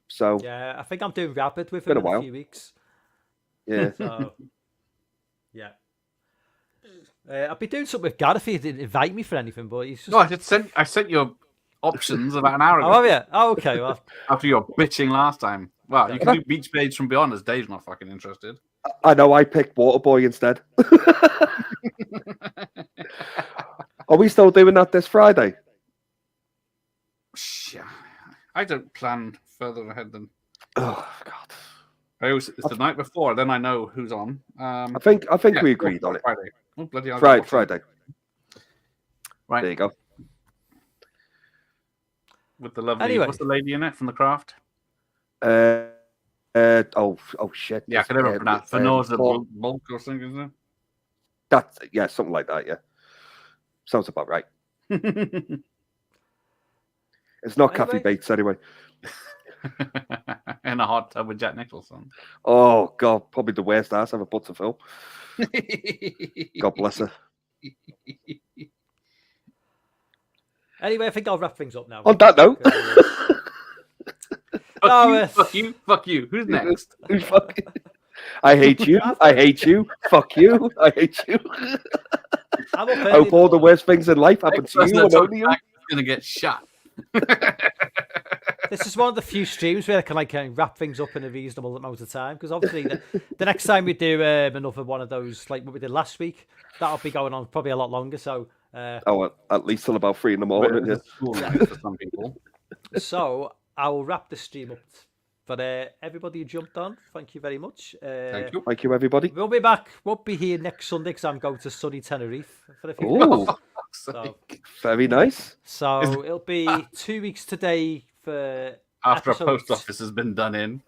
So yeah. I think I'm doing Rapid with Been him a in a while. few weeks. yeah, So yeah. I'd be doing something with Gareth if he didn't invite me for anything, but he's just. No, I sent you options about an hour ago. Oh, have you? Oh, okay. Well, After your bitching last time. Well, you can do Beach Babes from Beyond as Dave's not fucking interested. I know. I picked Waterboy instead. Are we still doing that this Friday? Yeah. I don't plan further ahead than Oh God, it's the night before, then I know who's on. I think Yeah, we agreed on it. Friday. Oh, bloody hell, Friday. I've got Friday. Right. There you go. With the lovely Anyway. what's the lady in it from the craft? Oh shit. Yeah, I can never pronounce Fanoza Paul- Bulk or something, isn't Yeah, something like that. Yeah, sounds about right. it? It's not Kathy Anyway. Bates anyway. In a hot tub with Jack Nicholson. Oh God, probably the worst ass ever put to Phil. God bless her. anyway, I think I'll wrap things up now. On that note, Fuck you. Who's next? I hate you. I hate you. Fuck you. I hate you. I'm up early Hope all the in worst things in life happen Next to you person and that's only you. gonna get shot. This is one of the few streams where I can wrap things up in a reasonable amount of time. Because obviously, the next time we do another one of those, like what we did last week, that'll be going on probably a lot longer. So Oh, at least till about 3 in the morning. Yeah. School night for some people. So I will wrap the stream up. But everybody who jumped on, thank you very much. Thank you. Thank you, everybody. We'll be back. Won't be here next Sunday because I'm going to sunny Tenerife for a few Oh, days. So, very nice. so it'll be 2 weeks today for After a episode- post office has been done in.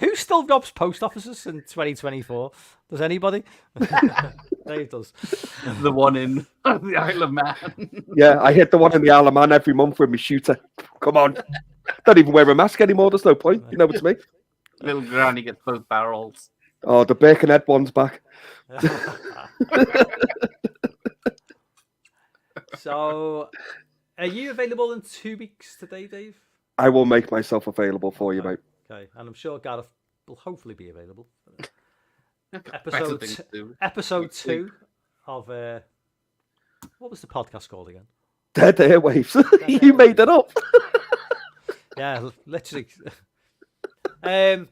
Who still robs post offices in 2024? Does anybody? Dave does. The one in the Isle of Man. Yeah, I hit the one in the Isle of Man every month with my shooter. Come on. Don't even wear a mask anymore. There's no point. You know what I mean? Little granny gets both barrels. Oh, the Birkenhead one's back. So, are you available in 2 weeks today, Dave? I will make myself available for you, mate. Okay, and I'm sure Gareth will hopefully be available. Better Episode things to do. episode Next week. 2 of what was the podcast called again? Dead airwaves. Dead You made it up. Yeah, literally.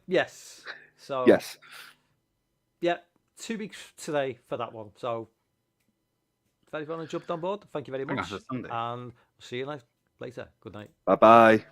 Yes. So Yes. yeah, 2 weeks today for that one. So if anyone jumped on board, thank you very Hang on, much, it's Sunday. and see you later. Good night. Bye bye.